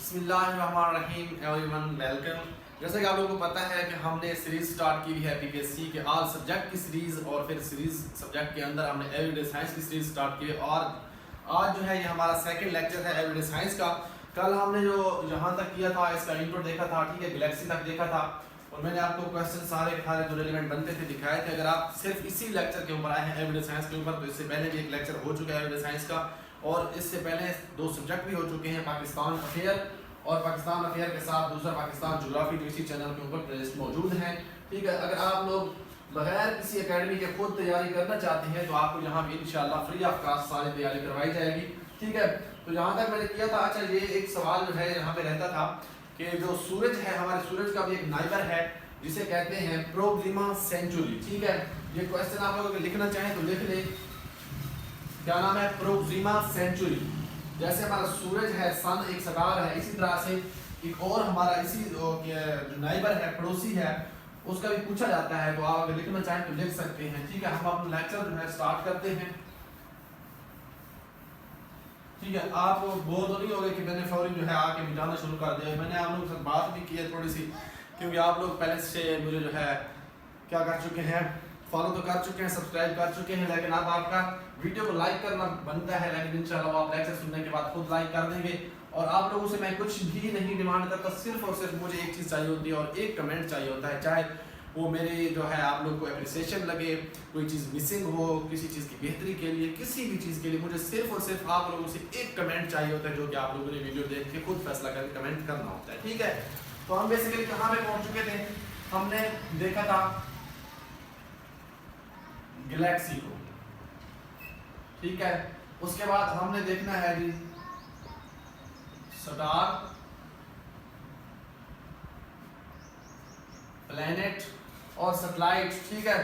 बिस्मिल्लाहिर्रहमानिर्रहीम everyone welcome. जैसे कि आप लोगों को पता है कि हमने सीरीज स्टार्ट की हुई है पीपीएससी के ऑल सब्जेक्ट की सीरीज, और फिर सीरीज सब्जेक्ट के अंदर हमने एवरीडे साइंस की सीरीज स्टार्ट की है। और आज जो है ये हमारा सेकंड लेक्चर है एवरीडे साइंस का। कल हमने जो यहाँ तक किया था इसका इंट्रो देखा था, ठीक है, गैलेक्सी तक देखा था, और मैंने आपको क्वेश्चन सारे के सारे जो रेलिवेंट बनते थे दिखाए थे। अगर आप सिर्फ इसी लेक्चर के ऊपर आए हैं एवरीडे साइंस के ऊपर, तो इससे पहले भी एक लेक्चर हो चुका है एवरीडे साइंस का, और इससे पहले दो सब्जेक्ट भी हो चुके हैं, पाकिस्तान अफेयर और पाकिस्तान अफेयर के साथ दूसरा पाकिस्तान ज्योग्राफी, जो इसी चैनल के ऊपर प्लेलिस्ट मौजूद है। ठीक है, अगर आप लोग बगैर किसी एकेडमी के खुद तैयारी करना चाहते हैं तो आपको यहाँ भी इंशाल्लाह फ्री ऑफ कास्ट सारी तैयारी करवाई जाएगी। ठीक है, तो यहाँ तक मैंने किया था। अच्छा, ये एक सवाल जो है यहाँ पे रहता था कि जो सूरज है, हमारे सूरज का भी एक नाइबर है जिसे कहते हैं प्रोक्सिमा सेंचुरी। ठीक है, ये क्वेश्चन आप लोग लिखना चाहें तो लिख लें, क्या नाम है, प्रोक्सिमा सेंचुरी। जैसे हमारा सूरज है, सन एक स्टार है, इसी तरह से एक और हमारा इसी जो नाइबर है, पड़ोसी है, उसका भी पूछा जाता है। तो आप अगर लिखना चाहें तो लिख सकते हैं। ठीक है, हम अपना लेक्चर जो है स्टार्ट करते हैं। ठीक है, आप बोर तो नहीं हो गए कि मैंने फौरी जो है आके मिटाना शुरू कर दिया। मैंने आप लोगों के साथ बात भी की है थोड़ी सी, क्योंकि आप लोग पहले से मुझे जो है क्या कर चुके हैं, फॉलो तो कर चुके हैं, सब्सक्राइब कर चुके हैं, लेकिन अब आपका वीडियो को लाइक करना बनता है। लेकिन इंशाल्लाह आप लेक्चर सुनने के बाद खुद लाइक कर देंगे। और आप लोगों से मैं कुछ भी नहीं डिमांड करता, सिर्फ और सिर्फ मुझे एक चीज़ चाहिए होती है और एक कमेंट चाहिए होता है, चाहे वो मेरे जो है आप लोग को अप्रिसिएशन लगे, कोई चीज़ मिसिंग हो, किसी चीज़ की बेहतरी के लिए, किसी भी चीज़ के लिए मुझे सिर्फ और सिर्फ आप लोगों से एक कमेंट चाहिए होता है, जो कि आप लोगों ने वीडियो देख के खुद फैसला करके कमेंट करना होता है। ठीक है, तो हम बेसिकली कहाँ पे पहुँच चुके थे, हमने देखा था गैलेक्सी को। ठीक है, उसके बाद हमने देखना है जी स्टार, प्लेनेट और सैटेलाइट। ठीक है,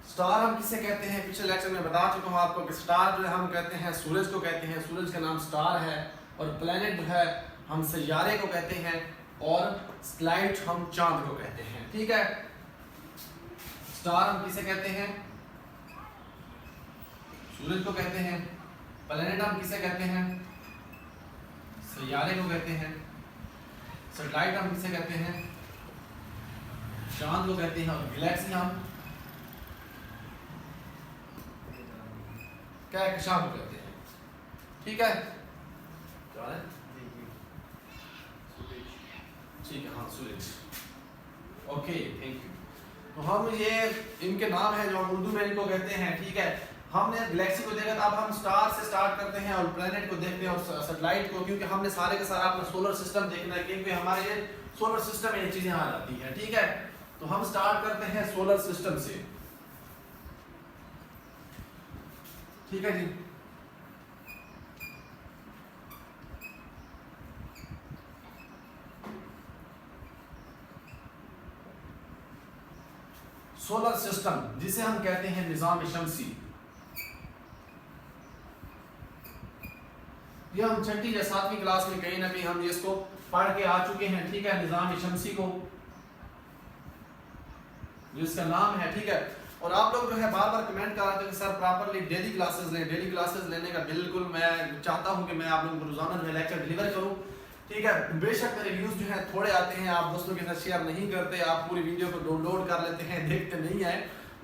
स्टार हम किसे कहते हैं, पिछले लेक्चर में बता चुका हूं आपको कि स्टार जो है हम कहते हैं सूरज को कहते हैं, सूरज का नाम स्टार है। और प्लेनेट जो है हम सैयारे को कहते हैं, और सैटेलाइट हम चांद को कहते हैं। ठीक है, स्टार हम किसे कहते हैं, सूरज को कहते हैं। प्लेनेट हम किसे कहते हैं, सैयारे को कहते हैं। सैटेलाइट हम किसे कहते हैं, चांद को कहते हैं। और गैलेक्सी हम कहकशां को कहते हैं। ठीक है, क्या है, ठीक है, हाँ सूरज। Okay, thank you. तो हम ये इनके नाम है जो हम उर्दू में इनको कहते हैं। ठीक है, हमने गैलेक्सी को देखा था, अब हम स्टार से स्टार्ट करते हैं और प्लेनेट को देखते हैं और सैटेलाइट को, क्योंकि हमने सारे के सारा अपना सोलर सिस्टम देखना है, क्योंकि हमारे ये सोलर सिस्टम में ये चीजें आ जाती हैं। ठीक है, तो हम स्टार्ट करते हैं सोलर सिस्टम से। ठीक है जी, सोलर सिस्टम जिसे हम कहते हैं निजाम शमसी, ये हम छठी या सातवीं क्लास में कहीं ना कहीं हम इसको पढ़ के आ चुके हैं। ठीक है, निजाम शमसी को, जिसका नाम है। ठीक है, और आप लोग जो है बार बार कमेंट कर रहे थे कि सर प्रॉपरली डेली क्लासेस लें। डेली क्लासेस लेने का बिल्कुल मैं चाहता हूं कि मैं आप लोगों को रोजाना जो है लेक्चर डिलीवर करूं। ठीक है, बेशक मेरे व्यूज जो है थोड़े आते हैं, आप दोस्तों के साथ शेयर नहीं करते, आप पूरी वीडियो को डाउनलोड कर लेते हैं, देखते नहीं है,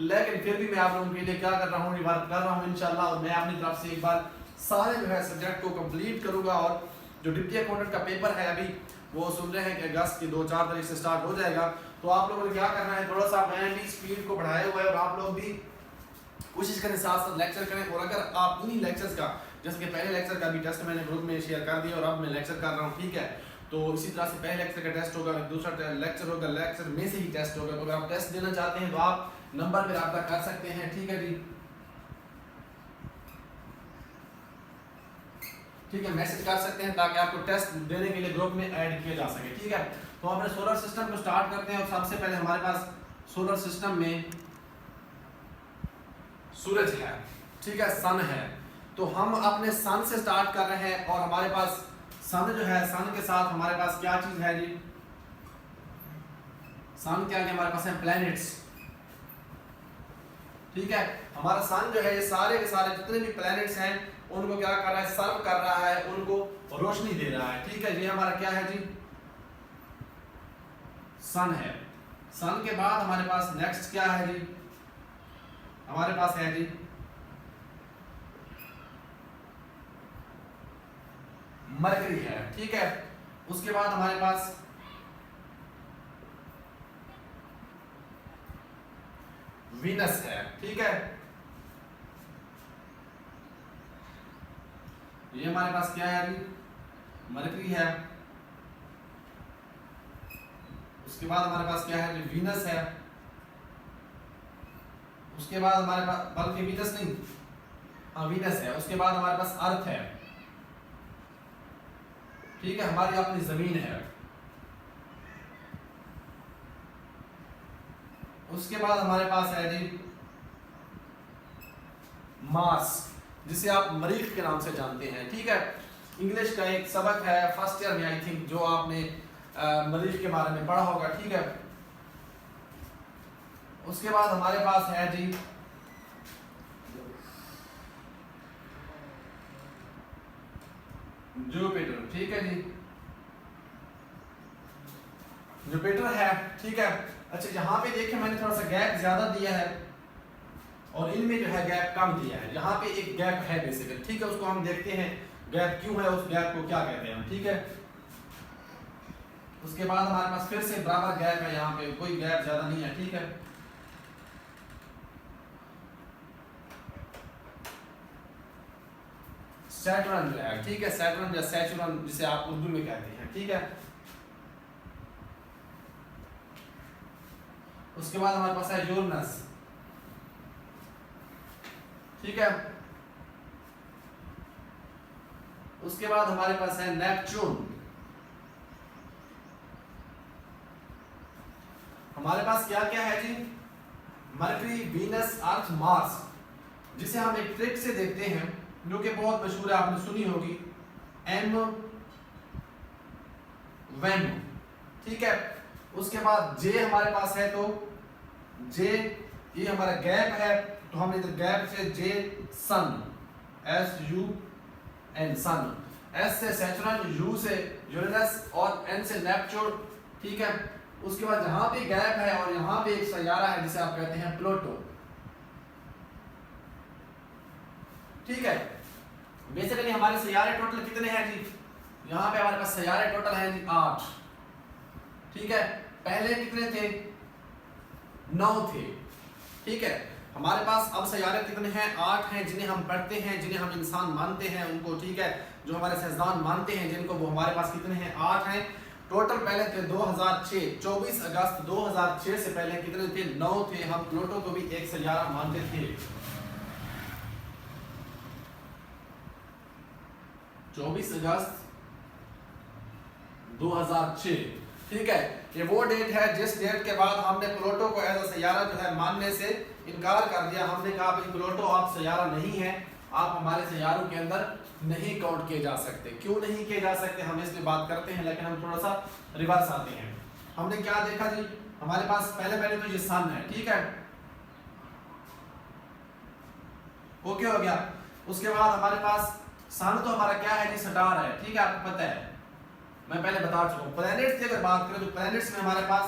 लेकिन फिर भी मैं आप लोगों के लिए क्या कर रहा हूँ, रिवार्ड कर रहा हूँ इंशाल्लाह। और मैं अपनी तरफ से एक बार सारे जो है सब्जेक्ट को कंप्लीट करूंगा। और जो डिप्टी अकाउंटेंट का पेपर है अभी वो सुन रहे हैं कि अगस्त की 2-4 तारीख से स्टार्ट हो जाएगा। तो आप लोगों ने क्या करना है, थोड़ा सा मैंने स्पीड को बढ़ाया हुआ है, और आप लोग भी कोशिश करें साथ साथ लेक्चर करें। और अगर आप इन्हीं लेक्चर्स का, जैसे कि पहले लेक्चर का भी टेस्ट मैंने ग्रुप में शेयर कर दिया और अब मैं लेक्चर कर रहा हूँ। ठीक है, तो इसी तरह से पहले लेक्चर का टेस्ट होगा, दूसरा लेक्चर होगा, लेक्चर में से ही टेस्ट होगा। तो अगर आप टेस्ट देना चाहते हैं तो आप नंबर पे रब्ता कर सकते हैं। ठीक है जी, ठीक है, मैसेज कर सकते हैं ताकि आपको टेस्ट देने के लिए ग्रुप में ऐड किया जा सके। ठीक है, तो अपने सोलर सिस्टम को स्टार्ट करते हैं। और सबसे पहले हमारे पास सोलर सिस्टम में सूरज है, ठीक है, सन है। तो हम अपने सन से स्टार्ट कर रहे हैं, और हमारे पास सन जो है, सन के साथ हमारे पास क्या चीज है जी, सन क्या है, हमारे पास है प्लैनेट्स। ठीक है। हमारा सन जो है ये सारे के सारे जितने भी प्लैनेट्स हैं उनको क्या कर रहा है, सर्व कर रहा है, उनको रोशनी दे रहा है। ठीक है, ये हमारा क्या है जी, सन है। सन के बाद हमारे पास नेक्स्ट क्या है जी, हमारे पास है जी मरकरी है। ठीक है, उसके बाद हमारे पास वीनस है। ठीक है, ये हमारे पास क्या है जी, मरकरी है। उसके बाद हमारे पास क्या है जी, वीनस है। उसके बाद हमारे पास, बल्कि वीनस नहीं, हाँ वीनस है। उसके बाद हमारे पास अर्थ है। ठीक है, हमारी अपनी जमीन है। उसके बाद हमारे पास है जी मार्स, जिसे आप मरीख के नाम से जानते हैं। ठीक है, इंग्लिश का एक सबक है फर्स्ट ईयर में, आई थिंक, जो आपने मरीख के बारे में पढ़ा होगा। ठीक है, उसके बाद हमारे पास है जी जुपिटर। ठीक है जी, जुपिटर है। ठीक है, अच्छा यहाँ पे देखिए मैंने थोड़ा सा गैप ज्यादा दिया है और इनमें जो है गैप कम दिया है। यहाँ पे एक गैप है बेसिकली। ठीक है, उसको हम देखते हैं गैप क्यों है, उस गैप को क्या कहते हैं। ठीक है, उसके बाद हमारे पास फिर से बराबर गैप है, यहाँ पे कोई गैप ज्यादा नहीं है। ठीक है, सैटर्न जो है, ठीक है, सैटर्न या सैचुरन जिसे आप उर्दू में कहते हैं। ठीक है, उसके बाद हमारे पास है यूरेनस। ठीक है, उसके बाद हमारे पास है नेपच्यून। हमारे पास क्या क्या है जी, मरकरी, वीनस, अर्थ, मार्स, जिसे हम एक ट्रिक से देखते हैं जो कि बहुत मशहूर है, आपने सुनी होगी, एम वेम। ठीक है, उसके बाद जे हमारे पास है, तो जे ये हमारा गैप है, तो हम इधर गैप से जे सन, एस यू एन सन, एस से सैचुरन, यू से यूरेनस और एन से नेपच्यून। ठीक है, उसके बाद जहां पे गैप है और यहाँ पे एक सैयारा है जिसे आप कहते हैं प्लूटो। ठीक है, बेसिकली हमारे सैयारे टोटल कितने हैं जी, यहाँ पे हमारे पास सैयारे टोटल हैं जी 8। ठीक है, पहले कितने थे, 9 थे। ठीक है, हमारे पास अब सैयारे कितने हैं, 8 हैं, जिन्हें हम पढ़ते हैं, जिन्हें हम इंसान मानते हैं उनको। ठीक है, जो हमारे साइंसदान मानते हैं जिनको, वो हमारे पास कितने हैं, 8 हैं टोटल। पहले थे 2006, 24 अगस्त 2006 से पहले कितने थे, 9 थे। हम प्लूटो को भी एक सैयारा मानते थे। 24 अगस्त 2006। ठीक है, ये वो डेट है जिस डेट के बाद हमने प्लूटो को एज अ सैयारा जो है मानने से इनकार कर दिया। हमने कहा भाई प्लूटो आप सैयारा नहीं है, आप हमारे सैयारों के अंदर नहीं काउंट किए जा सकते। क्यों नहीं किए जा सकते हम इस पे बात करते हैं, लेकिन हम थोड़ा सा रिवर्स आते हैं। हमने क्या देखा जी, हमारे पास पहले तो ये सन है। ठीक है, ओके हो गया। उसके बाद हमारे पास सन तो हमारा क्या है जी, स्टार है। ठीक है, आपको पता है, मैं पहले बता चुका हूँ। प्लैनेट्स की अगर बात करें तो प्लैनेट्स में हमारे पास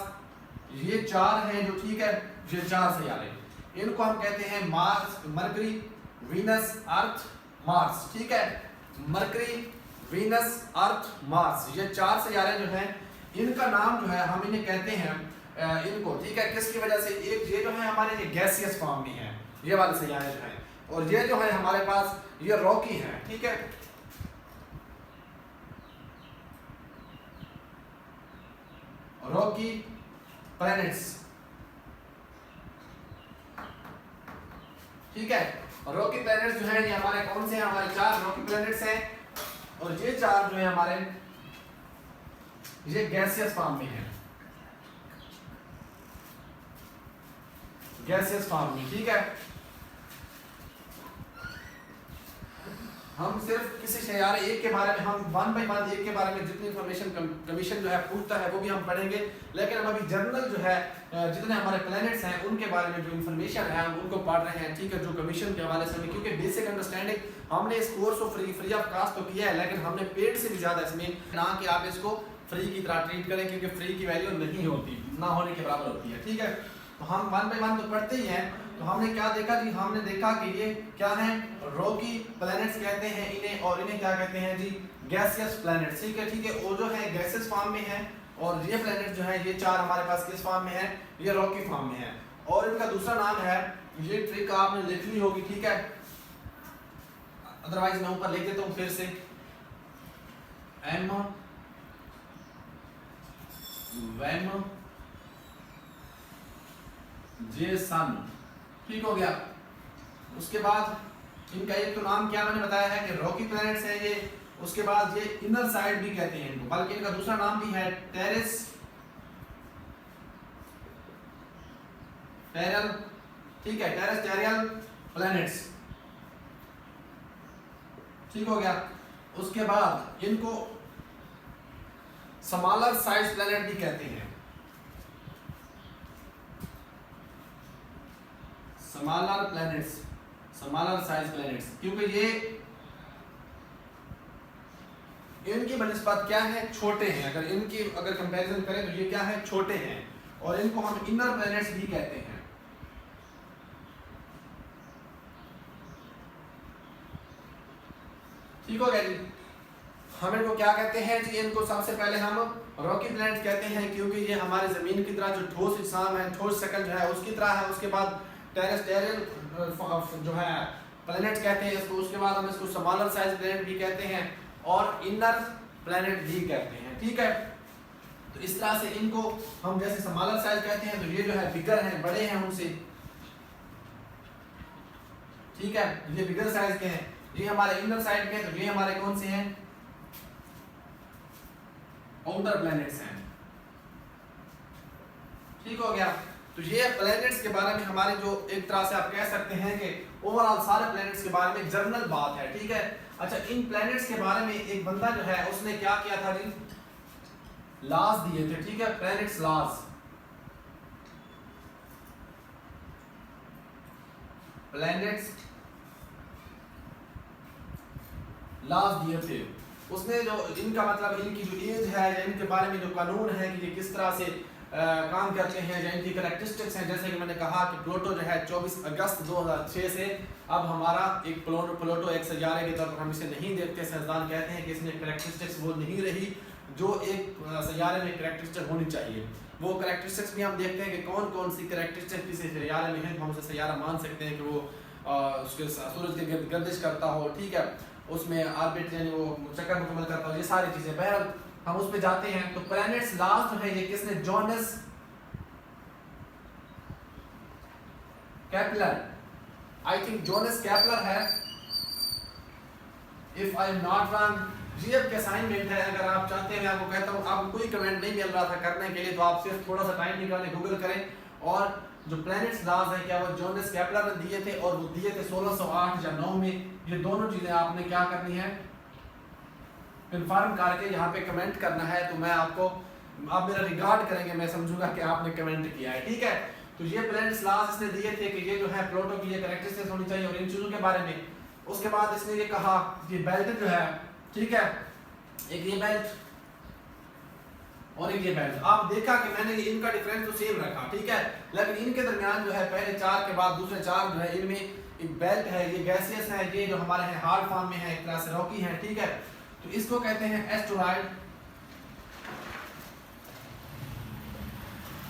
ये 4 हैं जो, ठीक है, ये 4 सैयारे, इनको हम कहते हैं मार्स, मरकरी, वीनस, अर्थ, मार्स। ठीक है, मरकरी, वीनस, अर्थ, मार्स, ये 4 सैयारे जो हैं, इनका नाम जो है हम इन्हें कहते हैं इनको, ठीक है, किसकी वजह से, एक ये जो है हमारे ये गैसियस फॉर्म में है, ये वाले सैयारे जो हैं, और ये जो है हमारे पास ये रॉकी हैं। ठीक है, रॉकी प्लैनेट्स। ठीक है, रॉकी प्लैनेट्स जो है ये हमारे कौन से हैं, हमारे 4 रॉकी प्लैनेट्स हैं, और ये 4 जो है हमारे ये गैसियस फॉर्म में है, गैसियस फॉर्म में। ठीक है, हम सिर्फ किसी सैयारे एक के बारे में हम 1 बाय 1 एक के बारे में जितनी इन्फॉर्मेशन कमीशन जो है पूछता है वो भी हम पढ़ेंगे, लेकिन हम अभी जनरल जो है जितने हमारे प्लैनेट्स हैं उनके बारे में जो इन्फॉर्मेशन है हम उनको पढ़ रहे हैं, ठीक है, जो कमीशन के हवाले से, क्योंकि बेसिक अंडरस्टैंडिंग हमने इस कोर्स को फ्री ऑफ कास्ट तो किया है, लेकिन हमने पेड से भी ज़्यादा इसमें ना कि आप इसको फ्री की तरह ट्रीट करें, क्योंकि फ्री की वैल्यू नहीं होती, ना होने के बराबर होती है, ठीक है। तो हम 1 बाय 1 तो पढ़ते ही हैं। तो हमने क्या देखा जी, हमने देखा कि ये क्या है, रॉकी प्लैनेट्स कहते हैं इन्हें, और इन्हें क्या कहते हैं जी, गैसियस प्लैनेट्स, ठीक है, ठीक है। वो जो है गैसेस फॉर्म में है, और ये प्लैनेट जो है ये 4 हमारे पास किस फॉर्म में है, ये रॉकी फॉर्म में है, और इनका दूसरा नाम है, ये ट्रिक आपने लिख ली होगी, ठीक है, अदरवाइज मैं ऊपर लिख देता हूँ फिर से, एम वैम जे सन, ठीक हो गया। उसके बाद इनका एक तो नाम क्या मैंने बताया है कि रॉकी प्लैनेट्स है ये, उसके बाद ये इनर साइड भी कहते हैं इनको, बल्कि इनका दूसरा नाम भी है टेरेस टेरियल, ठीक है, टेरेस्टेरियल प्लैनेट्स, ठीक हो गया। उसके बाद इनको स्मॉलर साइज प्लैनेट भी कहते हैं, smaller planets, smaller size planets, क्योंकि ये इनकी बनिस्बत क्या है, छोटे हैं, अगर कंपैरिजन करें तो ये क्या है, छोटे हैं, और इनको हम इनर प्लैनेट्स भी कहते हैं, ठीक हो गया जी। हम इनको क्या कहते हैं जी, इनको सबसे पहले हम रॉकी प्लैनेट्स कहते हैं, क्योंकि ये हमारे जमीन की तरह जो ठोस इस्लाम है, ठोस शक्ल जो है उसकी तरह है। उसके बाद टेरेस्टेरियल जो है प्लैनेट्स कहते हैं इसको, उसके बाद हम इसको स्मॉलर साइज प्लैनेट भी कहते हैं और इनर प्लैनेट भी कहते हैं, ठीक है। तो इस तरह से इनको हम जैसे स्मॉलर साइज कहते हैं तो ये जो है बिगर हैं, बड़े हैं उनसे, ठीक है, ये बिगर साइज के हैं। ये हमारे इनर साइड के हैं, तो ये हमारे कौन से हैं, आउटर प्लैनेट्स हैं, ठीक हो गया। तो ये प्लैनेट्स के बारे में हमारे जो एक तरह से आप कह सकते हैं कि ओवरऑल सारे प्लैनेट्स के बारे में जनरल बात है, ठीक है। अच्छा, इन प्लैनेट्स के बारे में एक बंदा जो है उसने क्या किया था जी, लॉज दिए थे, ठीक है, प्लैनेट्स लॉज, प्लैनेट्स लॉज दिए थे। उसने जो इनका मतलब इनकी जो एज है या इनके बारे में जो कानून है कि ये किस तरह से काम करते हैं या इनकी करैक्टरिस्टिक्स हैं, जैसे कि मैंने कहा कि प्लूटो जो है 24 अगस्त 2006 से अब हमारा एक प्लूटो एक सैयारे के तौर पर हम इसे नहीं देखते। साइंसदान कहते हैं कि इसमें करैक्टरिस्टिक्स वो नहीं रही जो एक सैयारे में करैक्टरिस्टिक होनी चाहिए। वो करैक्टरिस्टिक्स भी हम देखते हैं कि कौन कौन सी करैक्टरिस्टिक किसी सैयारे में है, हम उसे सैयारा मान सकते हैं कि वो उसके सूरज के गर्दिश करता हो, ठीक है, उसमें ऑर्बिट यानी वो चक्कर मुकम्मल करता हो, ये सारी चीज़ें। बहरहाल हम उस पे जाते हैं। तो प्लैनेट्स लास्ट जो है ये किसने, Jonas Kepler, I think Jonas Kepler है, if I am not wrong. GF के असाइनमेंट है, अगर आप चाहते हैं, मैं आपको कहता हूँ, आपको कोई कमेंट नहीं मिल रहा था करने के लिए, तो आप सिर्फ थोड़ा सा टाइम निकालें, गूगल करें, और जो प्लैनेट्स लाज है क्या वो जोनस केपलर ने दिए थे, और वो दिए थे 1608 या 9 में। ये दोनों चीज़ें आपने क्या करनी है, कन्फर्म करके यहाँ पे कमेंट करना है। तो मैं आपको, आप मेरा रिगार्ड करेंगे, मैं समझूंगा कि आपने कमेंट किया है, ठीक है। तो ये प्लैनेट्स लाज इसने दिए थे कि ये जो है प्लूटो की ये करैक्टरिस्टिक्स होनी चाहिए और इन चीज़ों के बारे में। उसके बाद इसने ये कहा कि बेल्ट जो है, ठीक है, एक ये बेल्ट और एक ये बेल्ट, आप देखा कि मैंने इनका डिफरेंस तो सेम रखा, ठीक है, लेकिन इनके दरमियान जो है पहले 4 के बाद दूसरे 4 जो है इनमें एक बेल्ट है, ये गैसियस है, ये जो हमारे हैं हार्ड फॉर्म में है, एक तरह से रॉकी है, ठीक है। तो इसको कहते हैं एस्टेरॉयड,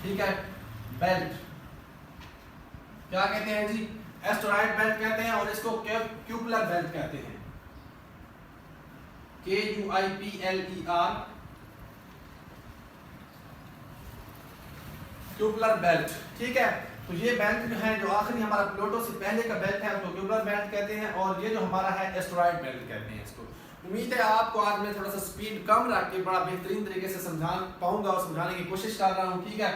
ठीक है, बेल्ट क्या कहते हैं जी, एस्टेरॉयड बेल्ट कहते हैं, और इसको क्यूपलर बेल्ट कहते हैं, KUIPLER, क्यूपलर बेल्ट, ठीक है। तो ये बेल्ट जो है, जो आखिरी हमारा प्लूटो से पहले का बेल्ट है उसको क्यूपलर बेल्ट कहते हैं, और ये जो हमारा है एस्टेरॉयड बेल्ट कहते हैं इसको। उम्मीद है आपको आज मैं थोड़ा सा स्पीड कम रख के बड़ा बेहतरीन तरीके से समझा पाऊंगा और समझाने की कोशिश कर रहा हूँ, ठीक है।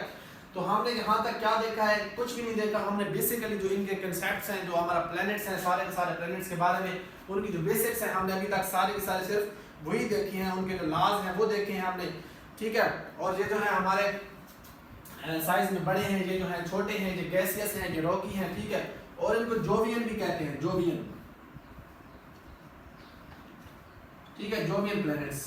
तो हमने यहाँ तक क्या देखा है, कुछ भी नहीं देखा। हमने बेसिकली जो इनके कंसेप्ट्स हैं, जो हमारा प्लैनेट्स हैं, सारे के सारे प्लैनेट्स के बारे में उनकी जो बेसिक्स हैं हमने अभी तक सारे के सारे सिर्फ वही देखी हैं, उनके जो लॉज हैं वो देखे हैं हमने, ठीक है। और ये जो है हमारे साइज में बड़े हैं, ये जो है छोटे हैं, ये गैसियस हैं, ये रॉकी हैं, ठीक है। और इनको जोवियन भी कहते हैं, जोवियन, ठीक है, जोवियन प्लैनेट्स,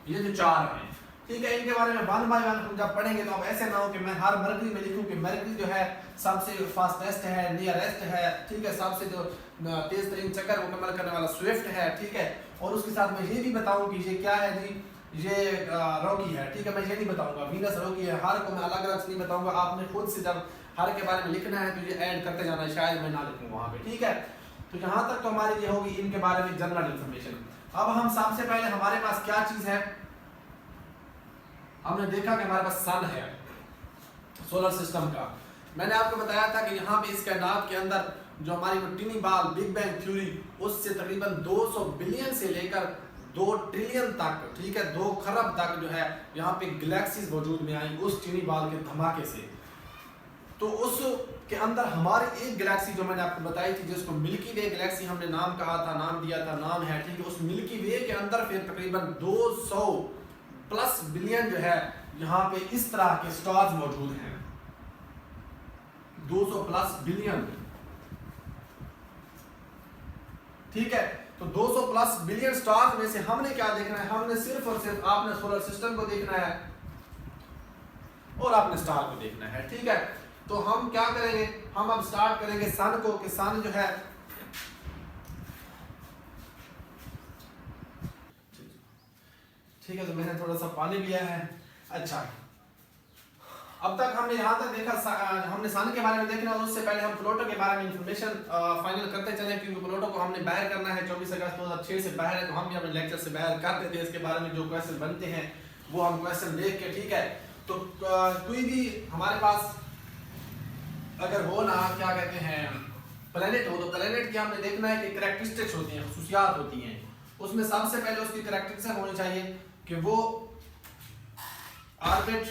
ये जो 4 हैं, ठीक है। इनके बारे में वन बाय वन हम जब पढ़ेंगे तो अब ऐसे ना हो कि मैं हर मरकरी में लिखूं कि मरकरी जो है सबसे फास्टेस्ट है, नियरेस्ट है, ठीक है, सबसे जो तेज तरीन चक्कर मुकम्मल करने वाला स्विफ्ट है, ठीक है। और उसके साथ मैं ये भी बताऊं कि ये क्या है जी, ये रॉकी है, ठीक है। मैं ये नहीं बताऊंगा वीनस रॉकी है, हर को मैं अलग अलग से नहीं बताऊंगा। आपने खुद से जब हर के बारे में लिखना है तो ये ऐड करते जाना है, शायद मैं ना लिखूं वहां पे, ठीक है। तो यहाँ तक तो हमारी ये होगी इनके बारे में जनरल इंफॉर्मेशन। अब हम सबसे पहले हमारे पास क्या चीज है, हमने देखा कि हमारे पास सन है सोलर सिस्टम का। मैंने आपको बताया था कि यहाँ पे इस कायनात के अंदर जो हमारी टिनी बाल बिग बैंग थ्योरी, उससे तकरीबन 200 बिलियन से लेकर 2 ट्रिलियन तक, ठीक है, 2 खरब तक जो है यहाँ पे गैलेक्सीज वजूद में आई उस टिनी बाल के धमाके से। तो उस के अंदर हमारी एक गैलेक्सी जो मैंने आपको बताई थी, जिसको मिल्की वे गैलेक्सी हमने नाम कहा था, नाम दिया था, नाम है, ठीक है। उस मिल्की वे के अंदर फिर तकरीबन 200 प्लस बिलियन जो है यहाँ पे इस तरह के स्टार्स मौजूद हैं, 200 प्लस बिलियन, ठीक है। तो 200 प्लस बिलियन स्टार्स में से हमने क्या देखना है, हमने सिर्फ और सिर्फ आपने सोलर सिस्टम को देखना है और आपने स्टार को देखना है, ठीक है। तो हम क्या करेंगे, हम अब स्टार्ट करेंगे सन को, कि सन जो है ठीक है। तो मैंने थोड़ा सा पानी लिया है। अच्छा, अब तक हमने यहाँ तक देखा, हमने सन के बारे में देखना, और उससे पहले हम प्लूटो के बारे में इंफॉर्मेशन फाइनल करते चले, क्योंकि प्लूटो को हमने बाहर करना है 24 अगस्त 2006 से बाहर है। तो हम भी अपने लेक्चर से बाहर करते थे, इसके बारे में जो क्वेश्चन बनते हैं वो हम क्वेश्चन देख के, ठीक है। तो कोई भी हमारे पास अगर हो ना, क्या कहते हैं, प्लेनेट हो, तो प्लेनेट की हमने देखना है कि कैरेक्टरिस्टिक्स होती हैं, खुसूसियात होती हैं। उसमें सबसे पहले उसकी कैरेक्टरिस्टिक्स होनी चाहिए कि वो ऑर्बिट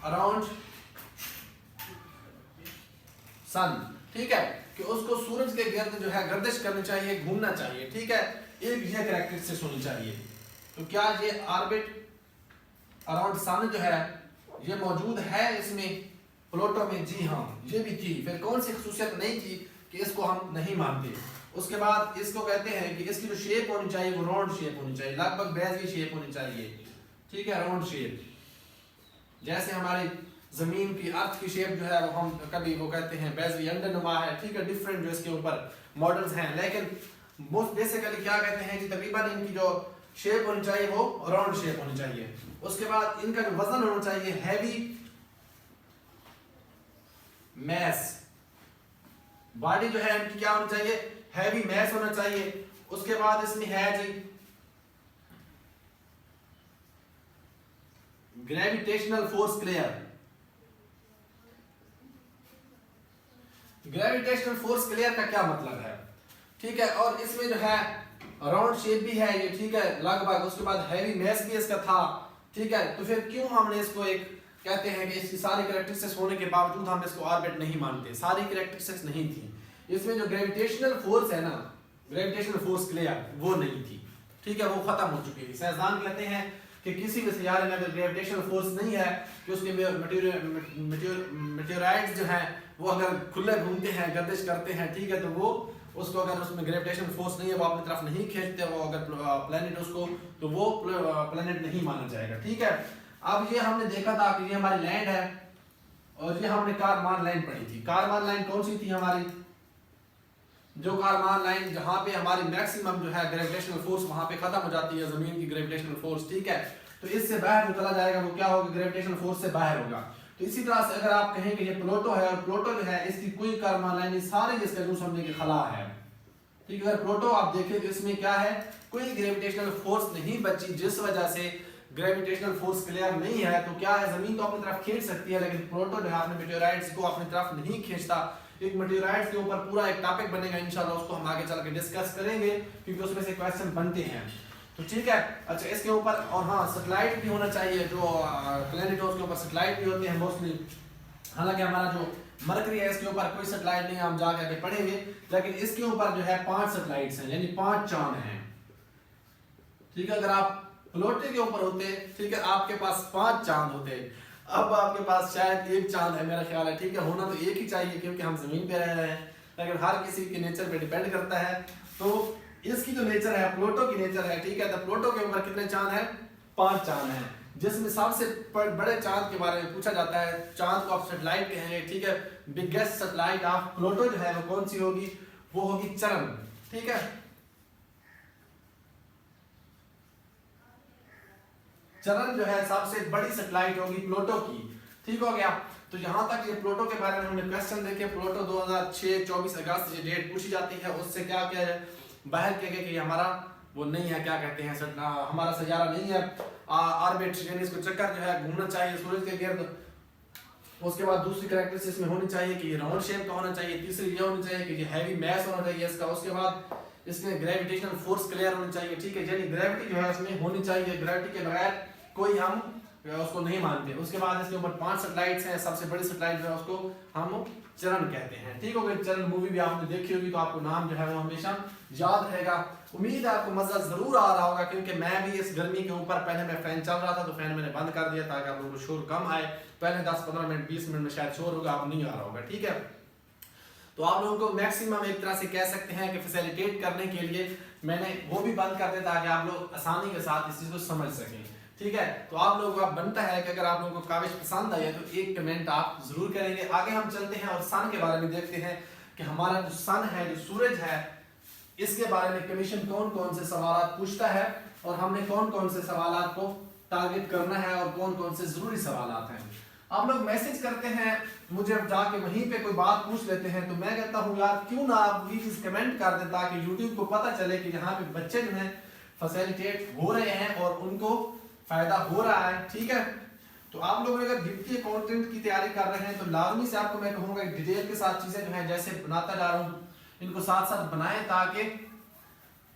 अराउंड सन, ठीक है, कि उसको सूरज के गिर्द जो है गर्दिश करनी चाहिए, घूमना चाहिए, ठीक है। एक यह कैरेक्टरिस्टिक्स होनी चाहिए। तो क्या ये ऑर्बिट अराउंड सन जो है ये मौजूद है इसमें प्लूटो में? जी हाँ, ये भी थी। फिर कौन सी खसूसियत नहीं थी कि इसको हम नहीं मानते? उसके बाद इसको कहते हैं कि इसकी जो शेप होनी चाहिए वो राउंड शेप होनी चाहिए, लगभग बेज़ी शेप होनी चाहिए, ठीक है, राउंड शेप। जैसे हमारी जमीन की अर्थ की शेप जो है वो हम कभी वो कहते हैं बेज़ी अंडनुमा है, ठीक है, डिफरेंट जो इसके ऊपर मॉडल्स हैं। लेकिन मोस्ट बेसिकली क्या कहते हैं कि तकरीबन इनकी जो शेप होनी चाहिए वो राउंड शेप होनी चाहिए। उसके बाद इनका जो वजन होना चाहिए हैवी मैस, बॉडी जो है इनकी क्या होनी चाहिए, हैवी मैस होना चाहिए। उसके बाद इसमें है जी gravitational force clear. Gravitational force clear का क्या मतलब है, ठीक है। और इसमें जो है राउंड शेप भी है ये, ठीक है, लगभग। उसके बाद हैवी मैस भी इसका था, ठीक है। तो फिर क्यों हमने इसको एक कहते हैं कि इसकी सारी कैरेक्टरिस्टिक्स होने के बावजूद हम इसको ऑर्बिट नहीं मानते? सारी कैरेक्टरिस्टिक्स नहीं थी इसमें। जो ग्रेविटेशनल फोर्स है ना, ग्रेविटेशनल फोर्स क्लियर, वो नहीं थी, ठीक है, वो खत्म हो चुकी है। साइंसदान कहते हैं कि किसी भी सैयारे में अगर ग्रेविटेशनल फोर्स नहीं है, कि उसके मेटेओराइट्स जो हैं वो अगर खुले घूमते हैं, गर्दिश करते हैं, ठीक है, तो वो उसको अगर उसमें ग्रेविटेशनल फोर्स नहीं है, वो अपनी तरफ नहीं खींचते, वो अगर प्लेनेट उसको, तो वो प्लेनेट नहीं माना जाएगा, ठीक है। अब ये हमने देखा था कि ये हमारी लैंड है, और ये हमने कारमान लाइन पढ़ी थी। कारमान लाइन कौन सी थी हमारी? जो कारमान लाइन जहाँ पे हमारी मैक्सिमम जो है ग्रेविटेशनल फोर्स वहाँ पे खत्म हो जाती है, जमीन की ग्रेविटेशनल फोर्स, ठीक है। तो इससे बाहर चला जाएगा, वो क्या होगा, ग्रेविटेशनल फोर्स से बाहर होगा। तो इसी तरह से अगर आप कहें कि ये प्लूटो है, और प्लूटो जो है इसकी कोई कारमान लाइन, सारे जिसका यूं समझने की खला है, ठीक है। अगर प्लूटो आप देखें तो इसमें क्या है, कोई ग्रेविटेशनल फोर्स नहीं बची, जिस वजह से ग्रेविटेशनल फोर्स क्लियर नहीं है। तो क्या है, जमीन तो अपनी तरफ खींच सकती है, लेकिन प्लूटो जो है अपने मेटेओराइट्स को अपनी तरफ नहीं खींचता। एक मेटेओराइट्स के ऊपर पूरा एक टॉपिक बनेगा इंशाल्लाह, उसको हम आगे चल के डिस्कस करेंगे, क्योंकि उसमें से क्वेश्चन बनते हैं। तो ठीक है। अच्छा इसके ऊपर और हाँ सैटेलाइट भी होना चाहिए, जो प्लेनेट है उसके ऊपर सैटेलाइट भी होते हैं मोस्टली। हालांकि हमारा जो मरकरी है इसके ऊपर कोई सैटेलाइट नहीं, हम जाके आगे पढ़ेंगे, लेकिन इसके ऊपर जो है 5 सैटेलाइट्स हैं, यानी 5 चांद हैं। ठीक है, अगर आप प्लूटो के ऊपर होते, ठीक है, आपके पास 5 चांद होते। अब आपके पास शायद एक चांद है मेरा ख्याल है, ठीक है, होना तो एक ही चाहिए क्योंकि हम जमीन पे रह रहे हैं, लेकिन हर किसी के नेचर पे डिपेंड करता है। तो इसकी जो नेचर है, प्लूटो की नेचर है, ठीक है, तो प्लूटो के ऊपर कितने चांद हैं? 5 चांद हैं, जिसमें सबसे बड़े चांद के बारे में पूछा जाता है। चांद को आप सैटेलाइट कहेंगे, ठीक है। बिगेस्ट सैटेलाइट ऑफ प्लूटो जो है वो कौन सी होगी? वो होगी चरण, ठीक है। चरण जो है सबसे बड़ी सैटेलाइट होगी प्लूटो की, ठीक हो गया। तो यहाँ तक ये प्लूटो के बारे में हमने क्वेश्चन देखे। प्लूटो 2006 24 अगस्त ये डेट पूछी जाती है, उससे क्या क्या है बाहर किया गया कि हमारा वो नहीं है, क्या कहते हैं, हमारा सैयारा नहीं है, ऑर्बिट यानी इसको चक्कर जो है घूमना चाहिए सूरज के गिर्द। उसके बाद दूसरी कैरेक्टरिस्टिक्स इसमें होनी चाहिए कि ये राउंड शेप का होना चाहिए, तीसरी ये होनी चाहिए कि ये हैवी मैस होना चाहिए इसका। उसके बाद इसमें ग्रेविटेशनल फोर्स क्लियर होनी चाहिए, ठीक है, यानी ग्रेविटी जो है इसमें होनी चाहिए, ग्रेविटी के बगैर कोई हम उसको नहीं मानते। उसके बाद इसके ऊपर 5 सैटेलाइट्स हैं, सबसे बड़ी सैटेलाइट जो है उसको हम चरण कहते हैं, ठीक हो गया। चरण मूवी भी आपने देखी होगी तो आपको नाम जो है वो हमेशा याद रहेगा। उम्मीद है आपको मजा जरूर आ रहा होगा, क्योंकि मैं भी इस गर्मी के ऊपर पहले मैं फैन चल रहा था तो फैन मैंने बंद कर दिया ताकि आप लोगों को शोर कम आए। पहले 10-15 मिनट 20 मिनट में शायद शोर होगा, अब नहीं आ रहा होगा, ठीक है। तो आप लोगों को मैक्सिमम एक तरह से कह सकते हैं कि फैसिलिटेट करने के लिए मैंने वो भी बंद कर दिया ताकि आप लोग आसानी के साथ इस चीज को समझ सकें, ठीक है। तो आप लोगों का बनता है कि अगर आप लोगों को काविश पसंद आई है तो एक कमेंट आप जरूर करेंगे। आगे हम चलते हैं और सन के बारे में देखते हैं कि हमारा जो सन है, जो सूरज है, इसके बारे में कमीशन कौन कौन से सवाल पूछता है और हमने कौन कौन से सवाल को टारगेट करना है और कौन कौन से जरूरी सवाल हैं। आप लोग मैसेज करते हैं मुझे, जाके वहीं पे कोई बात पूछ लेते हैं, तो मैं कहता हूँ यार क्यों ना आप ये चीज कमेंट कर दें ताकि यूट्यूब को पता चले कि यहाँ पे बच्चे जो हैं फैसिलिटेट हो रहे हैं और उनको फायदा हो रहा है, ठीक है। तो आप लोग अगर वित्तीय कंटेंट की तैयारी कर रहे हैं तो लाजमी से आपको मैं कहूँगा डिटेल के साथ चीजें जो है जैसे बनाता जा रहा हूँ इनको साथ साथ बनाएं ताकि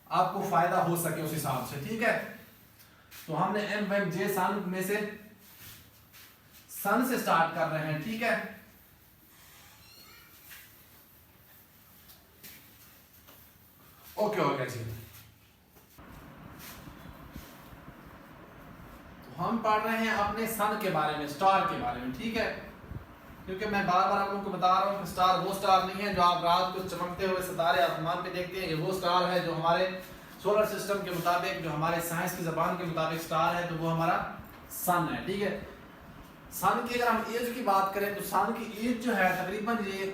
आपको फायदा हो सके उस हिसाब से, ठीक है। तो हमने MMJ सन में से सन से स्टार्ट कर रहे हैं, ठीक है। ओके ओके जी, हम पढ़ रहे हैं अपने सन के बारे में, स्टार के बारे में, ठीक है। क्योंकि मैं बार बार आप लोगों को बता रहा हूँ कि स्टार वो स्टार नहीं है जो आप रात को चमकते हुए सितारे आसमान पे देखते हैं। ये वो स्टार है जो हमारे सोलर सिस्टम के मुताबिक, जो हमारे साइंस की जबान के मुताबिक स्टार है, तो वो हमारा सन है, ठीक है। सन की अगर हम एज की बात करें तो सन की एज जो है तकरीबन ये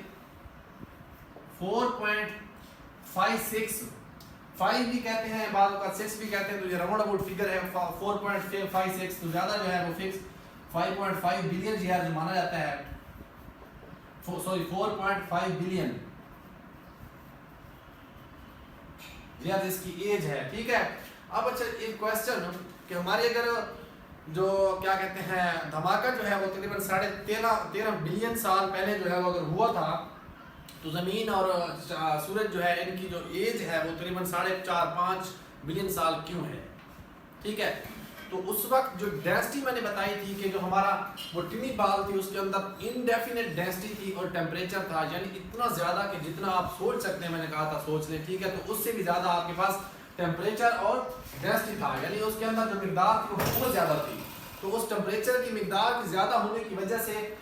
4.56, 5 भी कहते हैं, बाद का 6 भी कहते हैं, तो ये राउंड अबाउट फिगर है 4.56, तो ज्यादा जो है वो फिक्स 5.5 बिलियन यार जो माना जाता है, सॉरी 4.5 बिलियन यार इसकी एज है, ठीक है। अब अच्छा एक क्वेश्चन कि हमारे अगर जो क्या कहते हैं धमाका जो है वो तकरीबन 13.5 बिलियन साल पहले जो है वो अगर हुआ था, तो जमीन और सूरज जो है इनकी जो एज है वो तकरीबन 4.5 बिलियन साल क्यों है, ठीक है। तो उस वक्त जो डेंसिटी मैंने बताई थी कि जो हमारा वो टिनी बाल थी उसके अंदर इनडेफिनेट डेंसिटी थी और टेम्परेचर था, यानी इतना ज्यादा कि जितना आप सोच सकते हैं, मैंने कहा था सोच लें, ठीक है। तो उससे भी ज्यादा आपके पास टेम्परेचर और डेंसिटी था, यानी उसके अंदर जो मिकदार थी वो बहुत ज्यादा थी। तो उस टेम्परेचर की मिकदार की ज्यादा होने की वजह से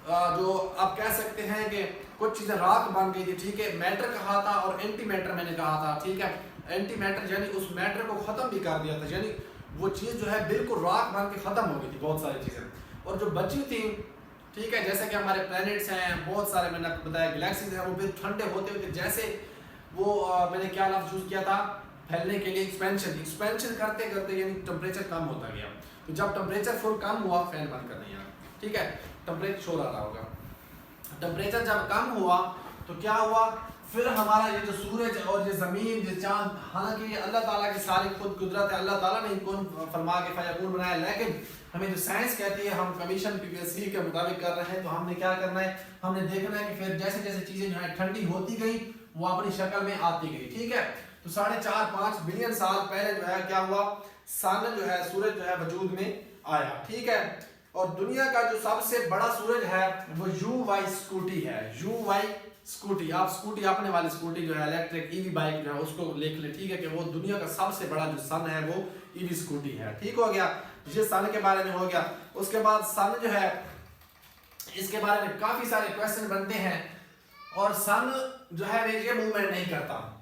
जो आप कह सकते हैं कि कुछ चीजें राख बन गई थी, ठीक है। मैटर कहा था और एंटी मैटर मैंने कहा था, ठीक है। एंटी मैटर यानी उस मैटर को खत्म भी कर दिया था, यानी वो चीज जो है बिल्कुल राख बन के खत्म हो गई थी बहुत सारी चीजें, और जो बची थी, ठीक है, जैसे कि हमारे प्लैनेट्स हैं बहुत सारे, मैंने आपको बताया गैलेक्सीज हैं, वो फिर ठंडे होते होते जैसे वो मैंने क्या लफ्ज यूज किया था फैलने के लिए, एक्सपेंशन करते करते यानी टेम्परेचर कम होता गया। तो जब टेम्परेचर फुल कम हुआ, फैन बंद कर दिया, ठीक है, टेम्परेचर शोर आ रहा होगा। टेम्परेचर जब कम हुआ तो क्या हुआ, फिर हमारा ये जो सूरज और ये जमीन, ये चांद, हालांकि ये अल्लाह ताला की सारी खुद कुदरत है, अल्लाह ताला ने इनको फरमा के फयकून बनाया, लेकिन हमें जो साइंस कहती है हम कमीशन PPSC के मुताबिक कर रहे हैं, तो हमने क्या करना है, हमने देखना है कि फिर जैसे जैसे चीजें जो है ठंडी होती गई वो अपनी शक्ल में आती गई, ठीक है। तो 4.5-5 बिलियन साल पहले जो है क्या हुआ, सन जो है, सूरज जो है वजूद में आया। ठीक है, और दुनिया का जो सबसे बड़ा सूरज है वो UY स्कूटी है। UY स्कूटी, आप स्कूटी अपने वाली स्कूटी जो है इलेक्ट्रिक ईवी बाइक जो है उसको लिख ले। ठीक है, कि वो दुनिया का सबसे बड़ा जो सन है वो ईवी स्कूटी है। ठीक हो गया, ये सन के बारे में हो गया। उसके बाद सन जो है इसके बारे में काफी सारे क्वेश्चन बनते हैं, और सन जो है ये मूवमेंट नहीं करता।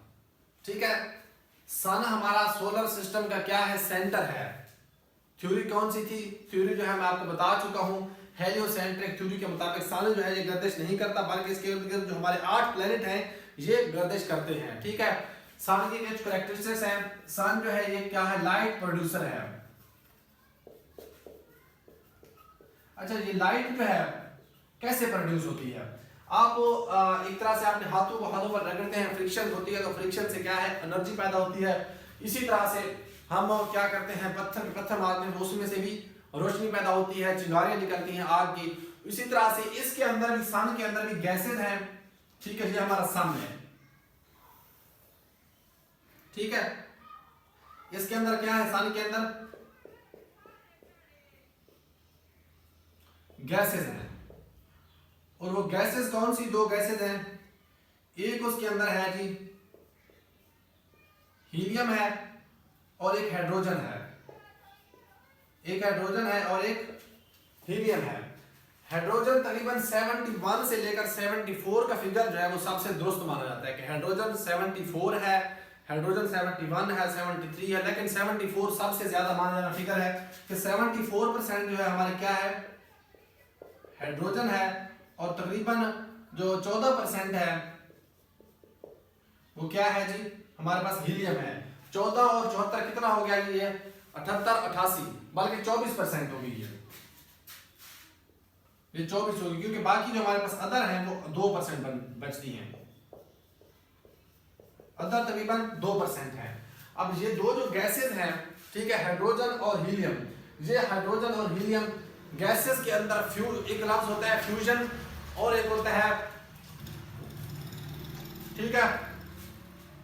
ठीक है, सन हमारा सोलर सिस्टम का क्या है, सेंटर है। थ्योरी कौन सी थी, थ्योरी जो है मैं आपको बता चुका हूं, हेलियोसेंट्रिक थ्योरी के मुताबिक सन जो है ये गर्दिश नहीं करता, बल्कि इसके इर्द गिर्द जो हमारे 8 प्लेनेट हैं ये गर्दिश करते हैं। ठीक है, सन की कुछ कैरेक्टरिस्टिक्स हैं। सन जो है ये क्या है, लाइट प्रोड्यूसर है। अच्छा, ये लाइट जो है कैसे प्रोड्यूस होती है, आप एक तरह से अपने हाथों पर रगड़ते हैं, फ्रिक्शन होती है, तो फ्रिक्शन से क्या है, एनर्जी पैदा होती है। इसी तरह से हम क्या करते हैं, पत्थर मारते हैं तो उसमें से भी रोशनी पैदा होती है, चिंगारियां निकलती हैं आग की। इसी तरह से इसके अंदर भी, सन के अंदर भी गैसेज हैं। ठीक है, ये हमारा सन है। ठीक है, इसके अंदर क्या है, सन के अंदर गैसेज हैं, और वो गैसेज कौन सी, 2 गैसेज हैं। एक उसके अंदर है जी हीलियम है, और एक हाइड्रोजन है। एक हाइड्रोजन है और एक हीलियम है। हाइड्रोजन तकरीबन 71 से लेकर 74 का फिगर जो है वो सबसे दुरुस्त माना जाता है, कि हाइड्रोजन 74 है, हाइड्रोजन 71 है, 73 है, लेकिन 74 सबसे ज्यादा माना जाना फिगर है, कि 74% जो है हमारे क्या है, हाइड्रोजन है, और तकरीबन जो 14% है वो क्या है जी, हमारे पास हीलियम है। 14 और 74 कितना हो गया, ये 78, 88, बल्कि 24% होगी ये 24 होगी, क्योंकि बाकी जो हमारे पास अदर हैं वो 2% बचती हैं। अदर तकरीबन 2% है। अब ये दो जो गैसेज हैं, ठीक है, हाइड्रोजन और हीलियम, ये हाइड्रोजन और हीलियम गैसेस के अंदर एक लफ्ज होता है फ्यूजन, और एक होता है, ठीक है,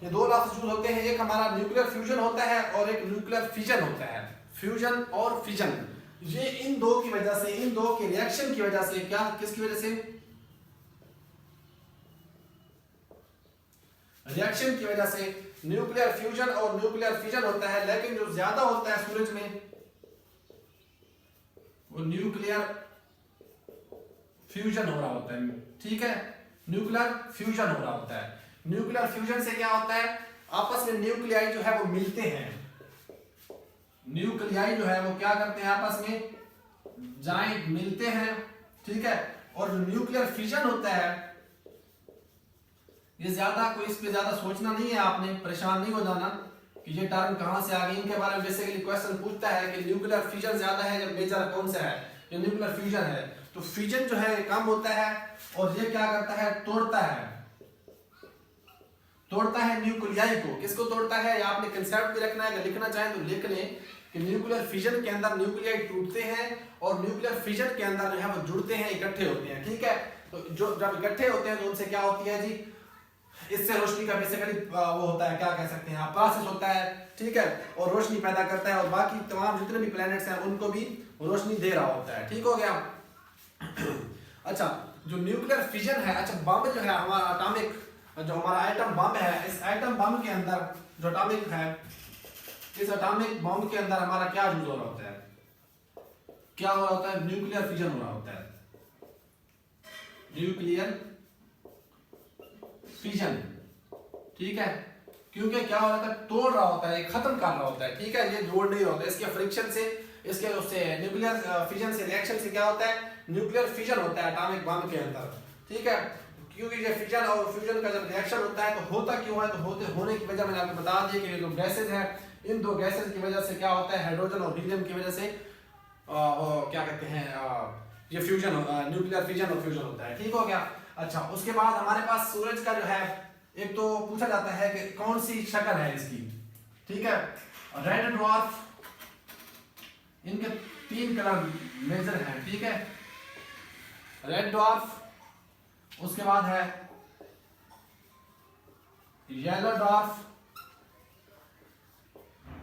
ये 2 लफ्ज यूज होते हैं। एक हमारा न्यूक्लियर फ्यूजन होता है और एक न्यूक्लियर फिजन होता है। फ्यूजन और फिजन, ये इन दो की वजह से, इन दो के रिएक्शन की वजह से, क्या, किसकी वजह से, रिएक्शन की वजह से न्यूक्लियर फ्यूजन और न्यूक्लियर फिजन होता है। लेकिन जो ज्यादा होता है सूरज में वो न्यूक्लियर फ्यूजन हो रहा होता है। ठीक है, न्यूक्लियर फ्यूजन हो रहा होता है। न्यूक्लियर फ्यूजन से क्या होता है, आपस में न्यूक्लियाई जो है वो मिलते हैं। न्यूक्लियाई जो है वो क्या करते हैं, आपस में जाए मिलते हैं। ठीक है, और जो न्यूक्लियर फिजन होता है, ये ज्यादा कोई इस पे ज्यादा सोचना नहीं है, आपने परेशान नहीं हो जाना कि ये टर्म कहां से आ गई। इनके बारे में बेसिकली क्वेश्चन पूछता है कि न्यूक्लियर फिजन ज्यादा है या मेजर कौन सा है, ये न्यूक्लियर फ्यूजन है। तो फिजन जो है कम होता है, और ये क्या करता है, तोड़ता है न्यूक्लियाई को। किसको तोड़ता है, या आपने कंसेप्ट भी रखना है, अगर लिखना चाहें तो लिख लें कि न्यूक्लियर फिजन के अंदर न्यूक्लियाई टूटते हैं, और न्यूक्लियर फिजन के अंदर जो है वो जुड़ते हैं, इकट्ठे होते हैं। ठीक है, तो जो जब इकट्ठे होते हैं तो उनसे क्या होती है जी, इससे रोशनी का बेसिकली वो होता है, क्या कह सकते हैं, प्रोसेस होता है। ठीक है, और रोशनी पैदा करता है, और बाकी तमाम जितने भी प्लैनेट्स हैं उनको भी रोशनी दे रहा होता है। ठीक हो गया। अच्छा, जो न्यूक्लियर फिजन है, अच्छा बम जो है हमारा एटॉमिक, जो हमारा एटम बम है, इस एटम बम के अंदर जो एटॉमिक है, इस एटॉमिक बम के अंदर हमारा क्या यूज हो रहा होता है, क्या हो रहा होता है, न्यूक्लियर फिजन हो रहा होता है। न्यूक्लियर फिजन, ठीक है, क्योंकि क्या हो रहा है, तोड़ रहा होता है, खत्म कर रहा होता है। ठीक है, ये जोड़ नहीं होता, इसके फ्रिक्शन से, इसके उससे न्यूक्लियर फिजन से, रिएक्शन से क्या होता है, न्यूक्लियर फिजन होता है एटॉमिक बम के अंदर। ठीक है, क्योंकि ये फिजन और फ्यूजन का जब रिएक्शन होता है तो होता क्यों है, तो होने की वजह मैंने आपको बता दी कि ये जो गैसेज है, इन दो गैसेज की वजह से क्या होता है, हाइड्रोजन और हीलियम की वजह से क्या कहते हैं, ये फ्यूजन, न्यूक्लियर फिजन और फ्यूजन होता है। ठीक हो गया। अच्छा, उसके बाद हमारे पास सूरज का जो है, एक तो पूछा जाता है कि कौन सी शक्ल है इसकी। ठीक है, रेड ड्वार्फ, इनके 3 कलर मेजर हैं। ठीक है, रेड ड्वार्फ, उसके बाद है येलो ड्वार्फ,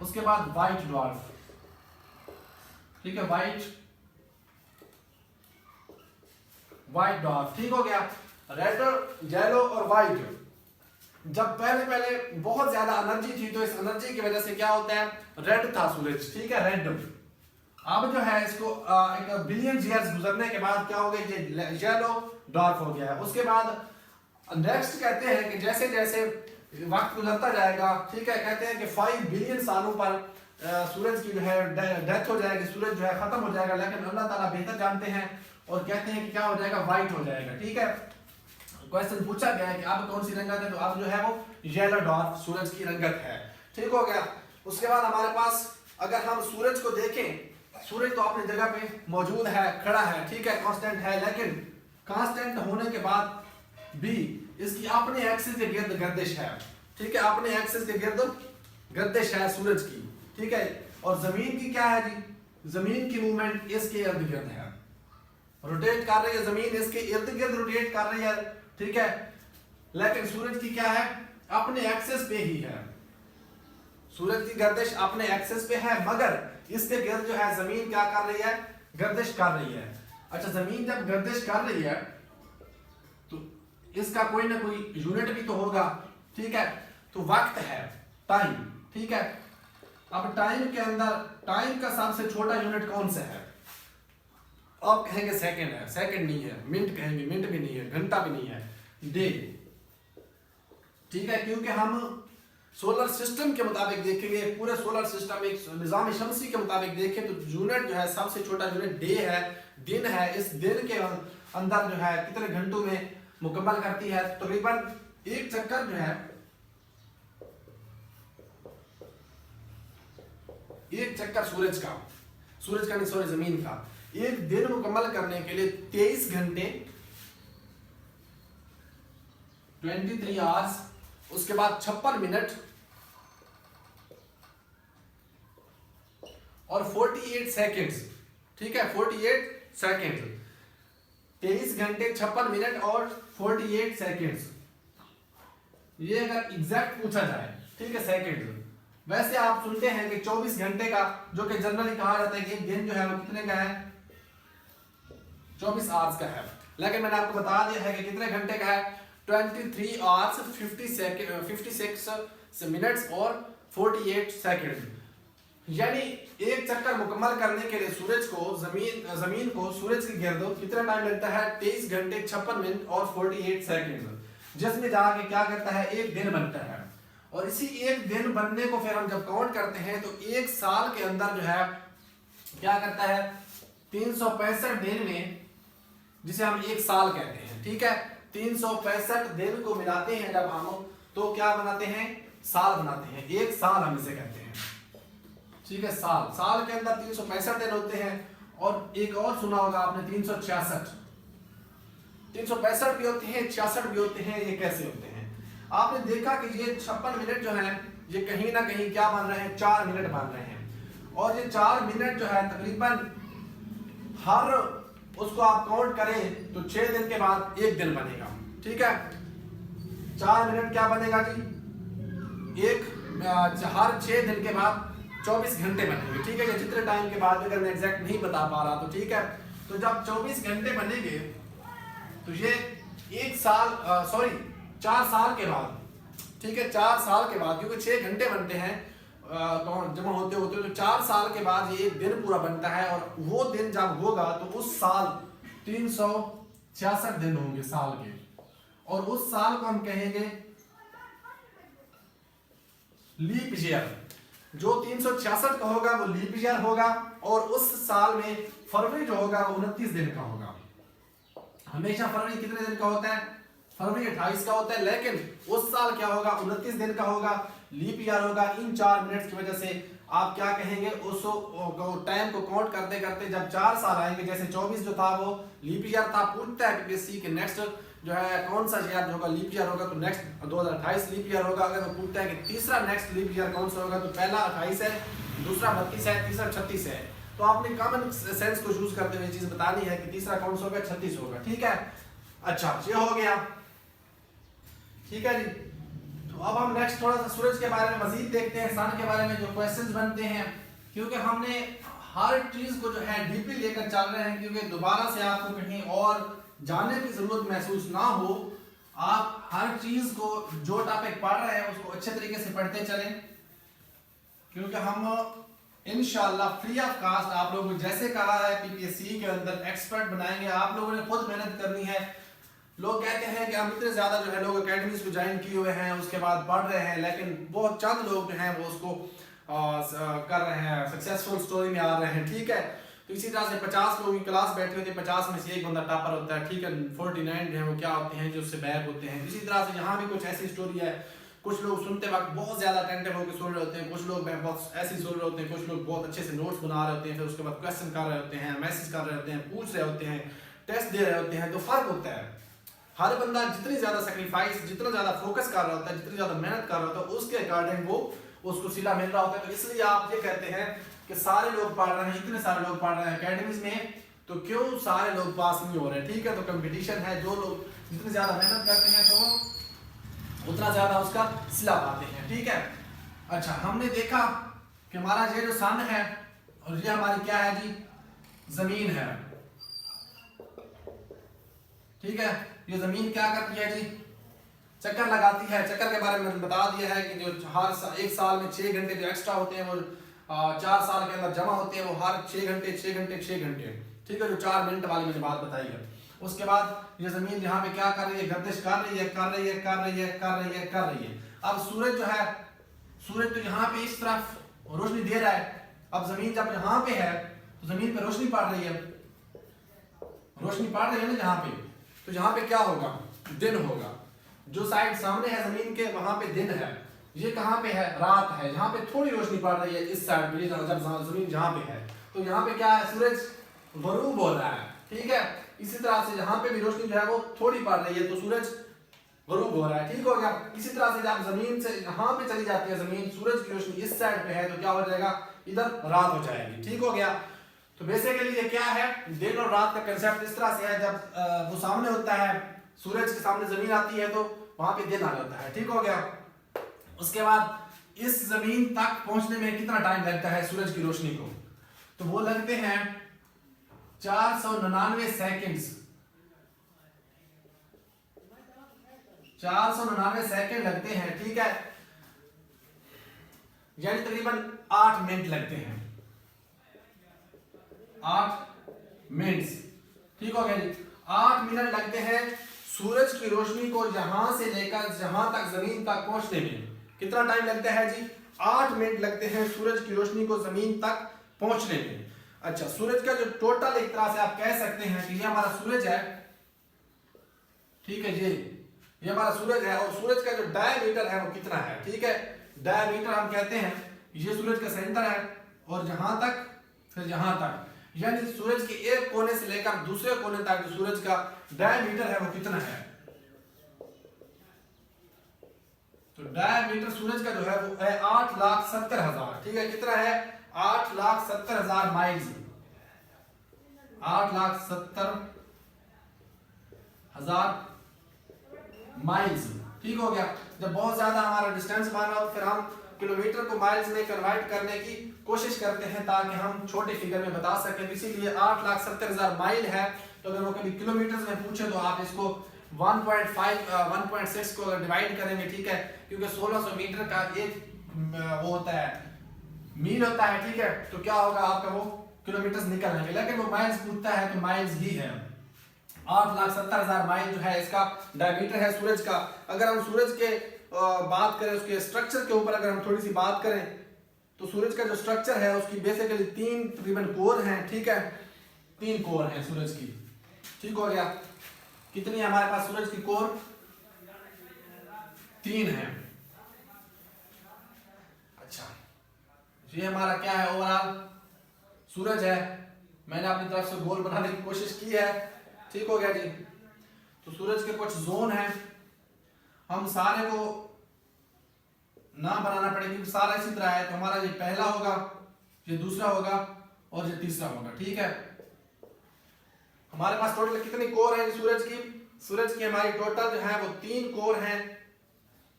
उसके बाद व्हाइट ड्वार्फ, ठीक है, व्हाइट ड्वार्फ, ठीक हो गया। रेड, येलो और व्हाइट, जब पहले बहुत ज्यादा एनर्जी थी तो इस एनर्जी की वजह से क्या होता है, रेड था सूरज, ठीक है, रेड। अब जो है इसको एक बिलियन ईयर्स गुजरने के बाद क्या हो गया, ये येलो ड्वार्फ हो गया है। उसके बाद नेक्स्ट कहते हैं कि जैसे जैसे वक्त गुजरता जाएगा, ठीक है, कहते हैं कि 5 बिलियन सालों पर सूरज की जो है डेथ हो जाएगी, सूरज जो है खत्म हो जाएगा, लेकिन अल्लाह ताला बेहतर जानते हैं और कहते हैं कि क्या हो जाएगा, व्हाइट हो जाएगा, ठीक है। क्वेश्चन पूछा गया है कि अब कौन सी रंगत है, तो अब जो है वो येलो ड्वार्फ सूरज की रंगत है, ठीक हो गया। उसके बाद हमारे पास अगर हम सूरज को देखें, सूरज तो अपनी जगह पे मौजूद है, खड़ा है, ठीक है, कांस्टेंट है, लेकिन कांस्टेंट होने के बाद भी इसकी अपने एक्सिस के गिर्द गर्दिश है, ठीक है, अपने एक्सिस के गिर्द गर्दिश है सूरज की, ठीक है। और जमीन की क्या है जी, जमीन की मूवमेंट इसके इर्द गिर्द है, रोटेट कर रही है जमीन, इसके इर्द गिर्द रोटेट कर रही है, ठीक है। लेकिन सूरज की क्या है, अपने एक्सिस पे ही है, सूरज की गर्दिश अपने एक्सिस पे है, मगर इसके गिर्द जो है जमीन क्या कर रही है, गर्दिश कर रही है। अच्छा, जमीन जब गर्दिश कर रही है तो इसका कोई ना कोई यूनिट भी तो होगा, ठीक है, तो वक्त है, टाइम, ठीक है। अब टाइम के अंदर टाइम का सबसे छोटा यूनिट कौन सा है, आप कहेंगे सेकंड है, सेकंड नहीं है, मिनट कहेंगे, मिनट भी नहीं है, घंटा भी नहीं है, डे, ठीक है, क्योंकि हम सोलर सिस्टम के मुताबिक देखेंगे, पूरे सोलर सिस्टम एक निज़ाम शमसी के मुताबिक देखें तो यूनिट जो है सबसे छोटा यूनिट डे है, दिन है। इस दिन के अंदर जो है कितने घंटों में मुकम्मल करती है, तकरीबन एक चक्कर जो है, एक चक्कर सूरज का नहीं, सॉरी, जमीन का एक दिन मुकम्मल करने के लिए 23 घंटे 23 आवर्स, उसके बाद 56 मिनट और 48 सेकेंड्स, ठीक है, 48 सेकेंड, 23 घंटे 56 मिनट और 48 सेकेंड्स, ये अगर एग्जैक्ट पूछा जाए, ठीक है, सेकेंड। वैसे आप सुनते हैं कि 24 घंटे का, जो कि जनरली कहा जाता है कि एक दिन जो है वो कितने का है, 24 आवर्स का है, लेकिन मैंने आपको बता दिया है कि कितने घंटे का है, 23 आवर्स 56 मिनट्स और 48 सेकेंड। यानी एक चक्कर मुकम्मल करने के लिए सूरज को जमीन को सूरज के गिर्द कितना टाइम लगता है, 23 घंटे 56 मिनट और 48 सेकेंड, जिसमें जाके क्या करता है, एक दिन बनता है। और इसी एक दिन बनने को फिर हम जब काउंट करते हैं तो एक साल के अंदर जो है क्या करता है, 365 दिन में, जिसे हम एक साल कहते हैं, ठीक है, 365 दिन को मिलाते हैं जब हम, तो क्या बनाते हैं, साल बनाते हैं, एक साल हम इसे कहते हैं, ठीक है, साल के अंदर 365 दिन होते हैं। और एक और सुना होगा आपने 366, 365 भी होते हैं, 66 भी होते हैं, ये कैसे होते हैं? आपने देखा कि ये 56 मिनट जो है ये कहीं ना कहीं क्या बन रहे हैं, 4 मिनट बन रहे हैं, और ये 4 मिनट जो है तकरीबन हर उसको आप काउंट करें तो 6 दिन के बाद एक दिन बनेगा, ठीक है, 4 मिनट क्या बनेगा जी, हर 6 दिन के बाद 24 घंटे बनेंगे, ठीक है। ये जितने टाइम के बाद अगर मैं एग्जैक्ट नहीं बता पा रहा तो ठीक है, तो जब 24 घंटे बनेंगे तो ये 4 साल के बाद, ठीक है, 4 साल के बाद, क्योंकि 6 घंटे बनते हैं जमा होते होते, तो 4 साल के बाद ये एक दिन पूरा बनता है, और वो दिन जब होगा तो उस साल 366 दिन होंगे साल के, और उस साल को हम कहेंगे लीप ईयर। जो 366 का होगा वो लीप ईयर होगा, और उस साल में फरवरी जो होगा वो 29 दिन का होगा। हमेशा फरवरी कितने दिन का होता है, फरवरी 28 का होता है, लेकिन उस साल क्या होगा, 29 दिन का होगा, लीप ईयर होगा। इन 4 मिनट की वजह से आप क्या कहेंगे, उस टाइम को काउंट करते करते जब 4 साल आएंगे, जैसे 24 जो था वो लीप ईयर था, पूछता है बीपीएससी के नेक्स्ट जो है कौन सा ईयर होगा, लीप ईयर होगा, तो नेक्स्ट 2028 लीप ईयर होगा। अगर वो पूछता है कि तीसरा नेक्स्ट लीप ईयर कौन सा होगा, तो पहला 28 है, दूसरा 32 है, तीसरा 36 है। तो आपने कॉमन सेंस को यूज करते हुए चीज बतानी है कि तीसरा कौन सा होगा, 36 होगा, ठीक है। अच्छा, ये हो गया, ठीक है जी। तो अब हम नेक्स्ट थोड़ा सा सूरज के बारे में मजीद देखते हैं, सन के बारे में जो क्वेश्चंस बनते हैं, क्योंकि हमने हर चीज को जो है डीपली लेकर चल रहे हैं, क्योंकि दोबारा से आपको कहीं और जानने की जरूरत महसूस ना हो। आप हर चीज को जो टॉपिक पढ़ रहे हैं उसको अच्छे तरीके से पढ़ते चलें, क्योंकि हम इंशाल्लाह फ्री ऑफ कास्ट आप लोगों को जैसे कहा है पीपीएससी के अंदर एक्सपर्ट बनाएंगे। आप लोगों ने खुद मेहनत करनी है। लोग कहते हैं कि हम इतने ज्यादा जो है लोग अकेडमीज को ज्वाइन किए हुए हैं, उसके बाद पढ़ रहे हैं, लेकिन बहुत चंद लोग जो हैं वो उसको कर रहे हैं, सक्सेसफुल स्टोरी में आ रहे हैं। ठीक है, तो इसी तरह से 50 लोगों की क्लास बैठे होते हैं, 50 में से एक बंदा टॉपर होता है। ठीक है, 49 जो है वो क्या होते हैं जो उससे बैक होते हैं। इसी तरह से यहाँ भी कुछ ऐसी स्टोरी है। कुछ लोग सुनते वक्त बहुत ज्यादा अटेंटिव होकर सुन रहे होते हैं, कुछ लोग बहुत ऐसे सुन रहे होते हैं, कुछ लोग बहुत अच्छे से नोट्स बना रहे होते हैं, फिर उसके बाद क्वेश्चन कर रहे होते हैं, मैसेज कर रहे होते हैं, पूछ रहे होते हैं, टेस्ट दे रहे होते हैं। तो फर्क होता है। हर बंदा जितनी ज्यादा सेक्रीफाइस, जितना ज्यादा फोकस कर रहा होता है, जितनी ज्यादा मेहनत कर रहा होता है, उसके अकॉर्डिंग वो उसको सिला मिल रहा होता है। तो इसलिए आप ये कहते हैं कि सारे लोग पढ़ रहे हैं, इतने सारे लोग पढ़ रहे हैं अकेडमीज में, तो क्यों सारे लोग पास नहीं हो रहे। ठीक है, तो कंपटीशन है, जो लोग जितनी ज्यादा मेहनत करते हैं तो वो उतना ज्यादा उसका सिला पाते हैं। ठीक है, अच्छा, हमने देखा कि हमारा ये जो सन है और ये हमारी क्या है जी, जमीन है। ठीक है, ये जमीन क्या करती है जी, चक्कर लगाती है। चक्कर के बारे में बता दिया है कि जो हर एक साल में 6 घंटे जो एक्स्ट्रा होते हैं वो 4 साल के अंदर जमा होते हैं, वो हर 6 घंटे 6 घंटे 6 घंटे। ठीक है, जो 4 मिनट वाली मैंने बात बताई है। उसके बाद ये जमीन यहाँ पे क्या कर रही है, गर्दिश कर रही है, कर रही है, कर रही है, कर रही है, कर रही है। अब सूरज जो है, सूरज तो यहाँ पे इस तरफ रोशनी दे रहा है। अब जमीन जब यहाँ पे है तो जमीन पे रोशनी पड़ रही है, रोशनी पड़ रही है ना यहाँ पे, तो यहाँ पे क्या होगा, दिन होगा। जो साइड सामने है जमीन के वहां पे दिन है, ये कहाँ पे है, रात है। यहाँ पे थोड़ी रोशनी पड़ रही है इस साइड पे, जब जमीन जहाँ पे है, तो यहाँ पे क्या है, सूरज गरूब हो रहा है। ठीक है, इसी तरह से यहाँ पे भी रोशनी जो है वो थोड़ी पड़ रही है, तो सूरज गरूब हो रहा है। ठीक हो गया। इसी तरह से जब जमीन से यहाँ पे चली जाती है जमीन, सूरज की रोशनी इस साइड पे है, तो क्या हो जाएगा, इधर रात हो जाएगी। ठीक हो गया। तो बेसिकली ये क्या है, दिन और रात का कंसेप्ट इस तरह से है। जब वो सामने होता है, सूरज के सामने जमीन आती है, तो वहां पे दिन आ जाता है। ठीक हो गया। उसके बाद इस जमीन तक पहुंचने में कितना टाइम लगता है सूरज की रोशनी को, तो वो लगते हैं 499 सेकेंड्स। 499 सेकेंड लगते हैं। ठीक है, यानी तकरीबन 8 मिनट लगते हैं, 8 मिनट। ठीक हो गया जी। 8 मिनट लगते हैं सूरज की रोशनी को यहां से लेकर जहां तक जमीन तक पहुंचने में। कितना टाइम लगता है जी, 8 मिनट लगते हैं सूरज की रोशनी को जमीन तक पहुंचने में। अच्छा, सूरज का जो टोटल एक तरह से आप कह सकते हैं कि ये हमारा सूरज है। ठीक है जी, ये हमारा सूरज है, और सूरज का जो डायमीटर है वो कितना है। ठीक है, डायमीटर हम कहते हैं ये सूरज का सेंटर है, और जहां तक फिर यहां तक, यानी सूरज के एक कोने से लेकर दूसरे कोने तक जो सूरज का डायमीटर है वो कितना है। तो डायमीटर सूरज का जो है वो है 8,70,000। ठीक है, कितना है, 8,70,000 माइल्स, 8,70,000 माइल्स। ठीक हो गया। जब बहुत ज्यादा हमारा डिस्टेंस माना हो तो फिर हम किलोमीटर को माइल्स में कन्वर्ट करने की कोशिश करते हैं ताकि हम छोटे फिगर में बता सकें। इसीलिए 8,70,000 माइल है। तो अगर वो कभी किलोमीटर में पूछे तो आप इसको 1.6 को अगर डिवाइड करेंगे, ठीक है, क्योंकि 1600 मीटर का एक वो होता है, मील होता है। ठीक है, तो क्या होगा आपका वो किलोमीटर निकल आएंगे, लेकिन वो माइल्स पूछता है तो माइल्स ही है। 8,70,000 माइल जो है इसका डायमीटर है सूरज का। अगर हम सूरज के बात करें, उसके स्ट्रक्चर के ऊपर अगर हम थोड़ी सी बात करें, तो सूरज का जो स्ट्रक्चर है उसकी बेसिकली 3 तकरीबन कोर हैं। ठीक है, 3 कोर हैं सूरज की। ठीक हो गया। कितनी है हमारे पास सूरज की कोर, 3 है। अच्छा, ये हमारा क्या है, ओवरऑल सूरज है। मैंने अपनी तरफ से गोल बनाने की कोशिश की है। ठीक हो गया जी। तो सूरज के कुछ जोन हैं, हम सारे को ना बनाना पड़ेगा क्योंकि सारा इसी तरह है। तो हमारा ये पहला होगा, ये दूसरा होगा और ये तीसरा होगा। ठीक है, हमारे पास टोटल कितनी कोर है सूरज की? सूरज की हमारी टोटल जो है वो 3 कोर हैं।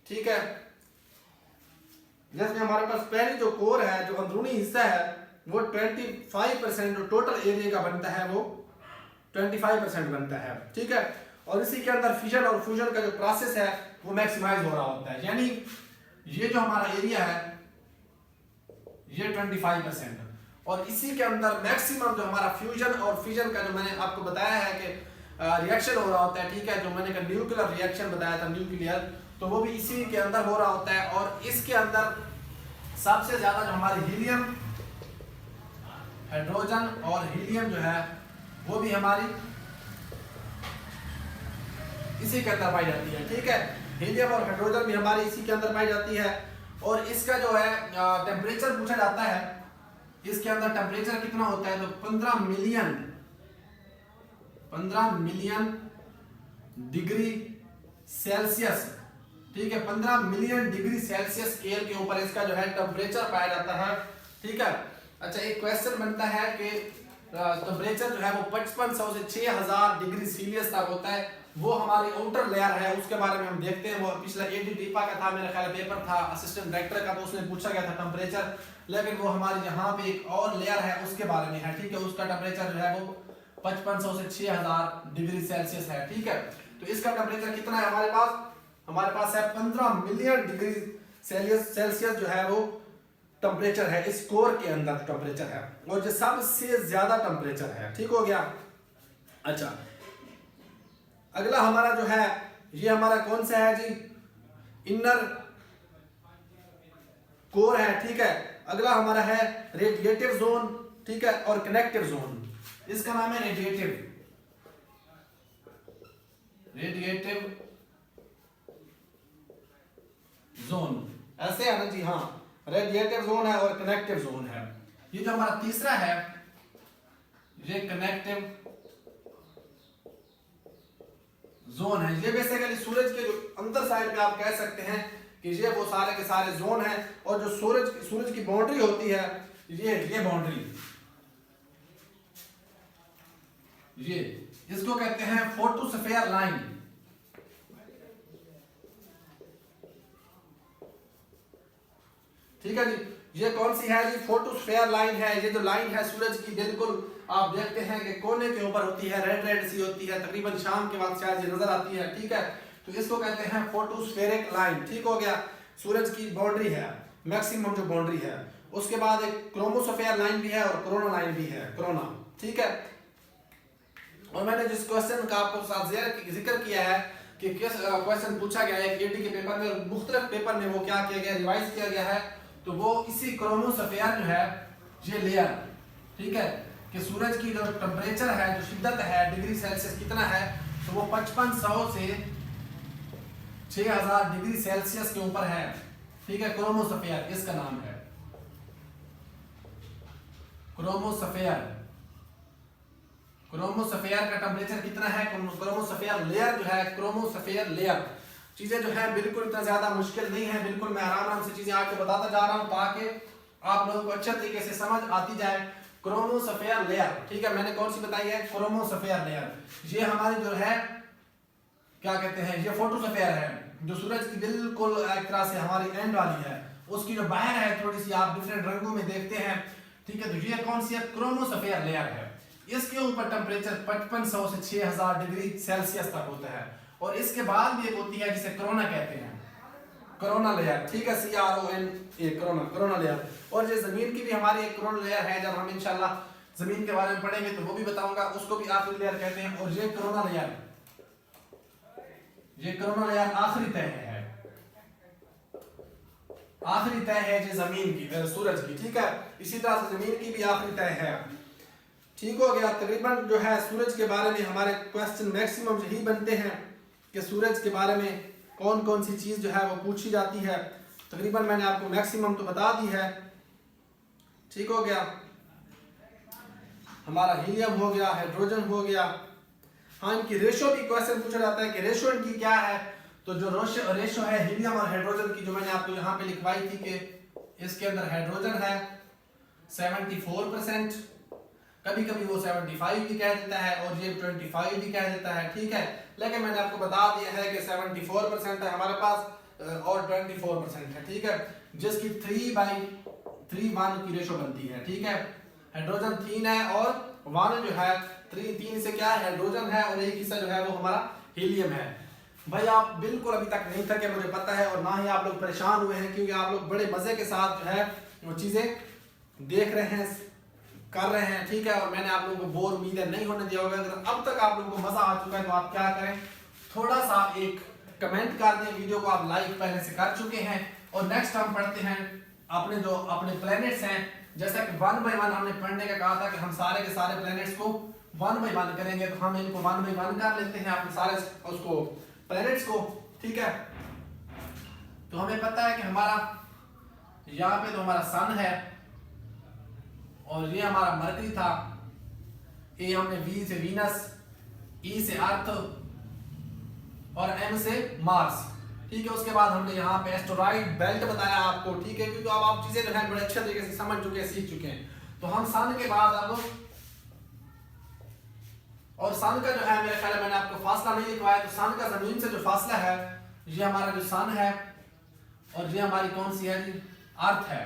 ठीक है, जैसे हमारे पास पहली जो कोर है, जो अंदरूनी हिस्सा है, वो 25% जो टोटल एरिया का बनता है वो 25% बनता है, ठीक है। और इसी के अंदर फिजन और फ्यूजन का जो प्रोसेस है वो मैक्सिमाइज हो रहा होता है, यानी ये जो हमारा एरिया है ये 25%, और इसी के अंदर मैक्सिमम जो हमारा फ्यूजन और फिजन का जो मैंने आपको बताया है कि रिएक्शन हो रहा होता है, ठीक है, जो मैंने का न्यूक्लियर रिएक्शन बताया था, न्यूक्लियर, तो वो भी इसी के अंदर हो रहा होता है। और इसके अंदर सबसे ज्यादा जो हमारी हीलियम, हाइड्रोजन और हीलियम जो है वो भी हमारी इसी के अंदर पाई जाती है, ठीक है। हीलियम और हाइड्रोजन भी हमारी इसी के अंदर पाई जाती है। और इसका जो है टेम्परेचर पूछा जाता है, इसके अंदर टेम्परेचर कितना होता है, तो 15 मिलियन डिग्री सेल्सियस, ठीक है, 15 मिलियन डिग्री सेल्सियस स्केल के ऊपर इसका जो है टेम्परेचर पाया जाता है, ठीक है। अच्छा, एक क्वेश्चन बनता है कि टेम्परेचर जो है वो 5500 से 6000 डिग्री सेल्सियस तक होता है, वो हमारी आउटर लेयर है, उसके बारे में हम देखते हैं। वो पिछला एडी टीपा का था, मेरा ख्याल पेपर था असिस्टेंट डायरेक्टर का, तो उसमें पूछा गया था टेम्परेचर, लेकिन वो हमारी यहाँ पे एक और लेयर है उसके बारे में है, ठीक है, उसका टेम्परेचर जो है वो 5500 से 6000 डिग्री सेल्सियस है, ठीक है। तो इसका टेम्परेचर कितना है हमारे पास है 15 मिलियन डिग्री सेल्सियस जो है वो टेम्परेचर है, इस कोर के अंदर टेम्परेचर है, और जो सबसे ज्यादा टेम्परेचर है, ठीक हो गया। अच्छा, अगला हमारा जो है ये हमारा कौन सा है जी, इनर कोर है, ठीक है। अगला हमारा है रेडिएटिव जोन, ठीक है, और कनेक्टिव जोन, इसका नाम है रेडिएटिव जोन, ऐसे है ना जी, हाँ, रेडिएटिव जोन है और कनेक्टिव जोन है। ये जो हमारा तीसरा है ये कनेक्टिव जोन है, ये बेसिकली सूरज के जो अंदर साइड पे आप कह सकते हैं कि ये वो सारे के सारे जोन हैं, और जो सूरज की बाउंड्री होती है, ये बाउंड्री, ये इसको कहते हैं फोटोस्फीयर लाइन, ठीक है जी। ये कौन सी है जी, फोटोस्फीयर लाइन है। ये जो लाइन है सूरज की, बिल्कुल आप देखते हैं कि कोने के ऊपर होती है, रेड सी होती है, तकरीबन शाम के वक्त शायद ये नजर आती है, ठीक है। तो इसको कहते हैं फोटोस्फेरिक लाइन, ठीक हो गया। सूरज की बाउंड्री है, मैक्सिमम जो बाउंड्री है। उसके बाद एक क्रोमोस्फेयर लाइन भी है और कोरोना लाइन भी है, कोरोना, ठीक है। और मैंने जिस क्वेश्चन का आपको साथ जिक्र किया है कि किस क्वेश्चन पूछा गया है एडी के पेपर में, मुख्तलिफ पेपर में वो क्या किया गया, रिवाइज किया गया है, तो वो इसी क्रोमोस्फेयर जो है ये लेयर, ठीक है, कि सूरज की जो टेम्परेचर है, जो शिद्दत है डिग्री सेल्सियस कितना है, तो वो 5500 से 6000 डिग्री सेल्सियस के ऊपर है, ठीक है। क्रोमोस्फेयर इसका नाम है, क्रोमोस्फेयर का टेम्परेचर कितना है, क्रोमोस्फेयर लेयर जो है, क्रोमोस्फेयर लेयर, चीजें जो है बिल्कुल इतना ज्यादा मुश्किल नहीं है, बिल्कुल मैं आराम से चीजें आपको बताता जा रहा हूं ताकि आप लोगों को अच्छे तरीके से समझ आती जाए। क्रोमोस्फेयर लेयर, ठीक है, मैंने कौन सी बताई है, क्रोमोस्फेयर लेयर, ये हमारी जो है क्या कहते हैं, ये फोटोस्फेयर है, जो सूरज की बिल्कुल एक तरह से हमारी एंड वाली है, उसकी जो बाहर है थोड़ी सी आप डिफरेंट रंगों में देखते हैं, ठीक है। तो ये कौन सी है, क्रोमोस्फेयर लेयर है। इसके ऊपर टेम्परेचर 5500 से 6000 डिग्री सेल्सियस तक होता है, और इसके बाद भी एक होती है जिसे कोरोना कहते हैं, कोरोना लेयर, ठीक है, CRONA, कोरोना लेयर। और ये जमीन की भी हमारी एक कोरोना लेयर है, जब हम इंशाल्लाह जमीन के बारे में पढ़ेंगे तो वो भी बताऊंगा, उसको भी आखिरी लेयर कहते हैं। और ये कोरोना लेयर, ये कोरोना लेयर आखिरी तय है, आखिरी तय है जो जमीन की, सूरज की, ठीक है। इसी तरह से जमीन की भी आखिरी तय है, ठीक हो गया। तकरीबन जो है सूरज के बारे में हमारे क्वेश्चन मैक्सिमम यही बनते हैं कि सूरज के बारे में कौन कौन सी चीज जो है वो पूछी जाती है। तकरीबन मैंने आपको मैक्सिमम तो बता दी है, ठीक हो गया। हमारा हीलियम हो गया, हाइड्रोजन हो गया। हाँ, इनकी रेशो भी क्वेश्चन पूछा जाता है कि रेशो इनकी क्या है, तो जो रेशो है हीलियम और हाइड्रोजन की, जो मैंने आपको यहाँ पे लिखवाई थी कि इसके अंदर हाइड्रोजन है 74%, कभी कभी वो 75 भी कह देता है और ये 25 भी कह देता है, ठीक है। लेकिन मैंने आपको बता दिया है कि 74% है हमारे पास, और 24% है, ठीक है, जिसकी 3/3 की रेशो बनती है, ठीक है। हाइड्रोजन 3 है और 1 जो है 3 से क्या है, हाइड्रोजन है, और एक हिस्सा जो है वो हमारा हीलियम है। भाई आप बिल्कुल अभी तक नहीं थके, मुझे पता है, और ना ही आप लोग परेशान हुए हैं, क्योंकि आप लोग बड़े मजे के साथ जो है वो चीजें देख रहे हैं, कर रहे हैं, ठीक है। और मैंने आप लोगों को बोर उम्मीद नहीं होने दिया होगा। अगर अब तक आप लोगों को मजा आ चुका है तो आप क्या करें, थोड़ा सा एक कमेंट कर दें, वीडियो को आप लाइक पहले से कर चुके हैं। और नेक्स्ट हम पढ़ते हैं अपने प्लैनेट्स हैं। जैसा कि 1 बाय 1 हमने पढ़ने का कहा था कि हम सारे के सारे प्लैनेट्स को 1 बाय 1 करेंगे, तो हम इनको 1 बाय 1 कर लेते हैं अपने सारे उसको प्लैनेट्स को, ठीक है। तो हमें पता है कि हमारा यहाँ पे तो हमारा सन है, और ये हमारा मरकरी था, ए हमने वी से वीनस, ई से अर्थ और एम से मार्स, ठीक है। उसके बाद हमने यहाँ पे एस्टेरॉइड बेल्ट बताया आपको, ठीक है, क्योंकि अब आप चीजें जो है बड़े अच्छे तरीके से समझ चुके हैं, सीख चुके हैं। तो हम सन के बाद अब, और सन का जो है मेरे ख्याल में मैंने आपको फासला नहीं लिखवाया, तो सन का जमीन से जो फासला है, ये हमारा जो सन है, और ये हमारी कौन सी है जी, अर्थ है,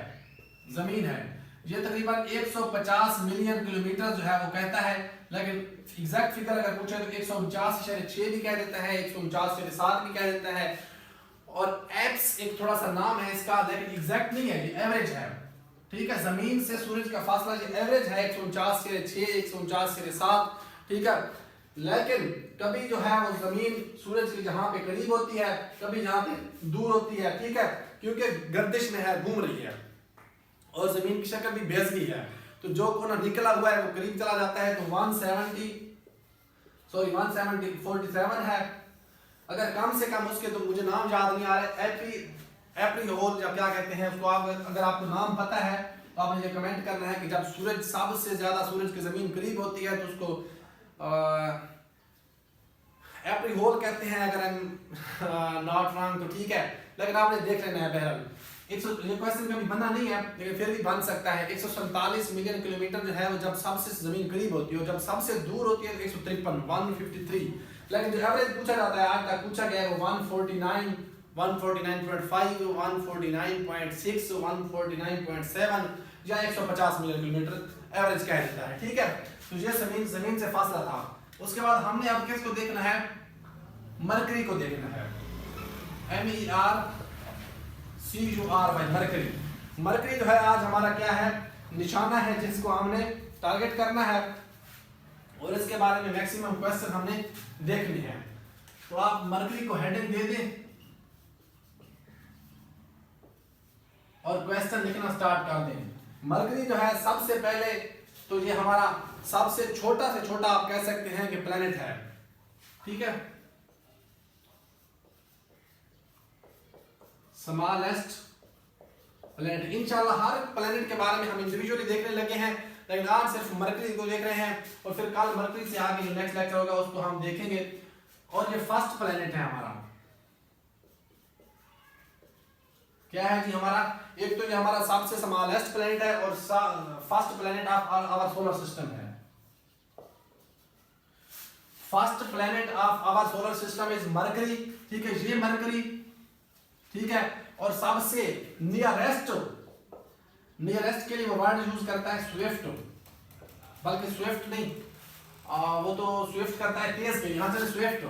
जमीन है। ये तकरीबन 150 मिलियन किलोमीटर जो है वो कहता है, लेकिन एग्जैक्ट फिगर अगर पूछे तो 149.6 भी कह देता है, 149.7 भी कह देता है, और एप्स एक थोड़ा सा नाम है इसका, लेकिन एग्जैक्ट नहीं है, ये एवरेज है, ठीक है। जमीन से सूरज का फासला ये एवरेज है 149.6, 149.7, ठीक है। लेकिन कभी जो है वो जमीन सूरज के जहां पे करीब होती है, कभी जहां पे दूर होती है, ठीक है, क्योंकि गर्दिश में है, घूम रही है, और जमीन की शक्ल भी बेज़गी है। तो जो कोना निकला हुआ है वो करीब चला जाता है, तो 147 है। अगर कम से कम उसके, तो मुझे नाम याद नहीं आ रहा है, एप्री होल या क्या कहते हैं उसको, आप अगर आपको नाम पता है तो आप मुझे कमेंट करना है कि जब सूरज सबसे ज्यादा सूरज की जमीन करीब होती है तो उसको एप्री होल कहते हैं, अगर नॉट रॉन्ग तो ठीक है, लेकिन आपने देख लेना है। बहरहाल ये क्वेश्चन कभी बना नहीं है, लेकिन फिर भी बन सकता है। 147 मिलियन किलोमीटर जो है वो जब सबसे जमीन करीब होती है, और जब सबसे दूर होती है तो 153, लेकिन जो एवरेज पूछा जाता है, आज तक पूछा गया है वो 149, 149.5, 149.6, 149.7 या 150 मिलियन किलोमीटर एवरेज कह देता है, ठीक है। तो ये जमीन से फासला था। उसके बाद हमने अब किसको देखना है, मरकरी को देखना है, MERCURY, मरकरी। मरकरी जो है आज हमारा क्या है, निशाना है जिसको हमने टारगेट करना है, और इसके बारे में मैक्सिमम क्वेश्चन हमने देखने हैं। तो आप मरकरी को हेडिंग दे दें और क्वेश्चन लिखना स्टार्ट कर दें। मरकरी जो है सबसे पहले तो ये हमारा सबसे छोटा से छोटा आप कह सकते हैं कि प्लेनेट है, ठीक है, स्मॉलेस्ट प्लेनेट। इंशाल्लाह हर प्लेनेट के बारे में हम इंडिविजुअली देखने लगे हैं, लेकिन आज सिर्फ मरकरी को देख रहे हैं, और फिर कल मरकरी से आगे जो नेक्स्ट लेक्चर होगा उसको हम देखेंगे। और ये फर्स्ट प्लेनेट है हमारा, क्या है जी हमारा, एक तो ये हमारा सबसे स्मॉलेस्ट प्लेनेट है, और first planet of our solar system है। First planet of our solar system is Mercury, ठीक है, ये मरकरी, ठीक है। और सबसे नियरेस्ट के लिए वो वर्ड यूज करता है स्विफ्ट, बल्कि स्विफ्ट नहीं, वो तो स्विफ्ट करता है तेज के, यहां से स्विफ्ट,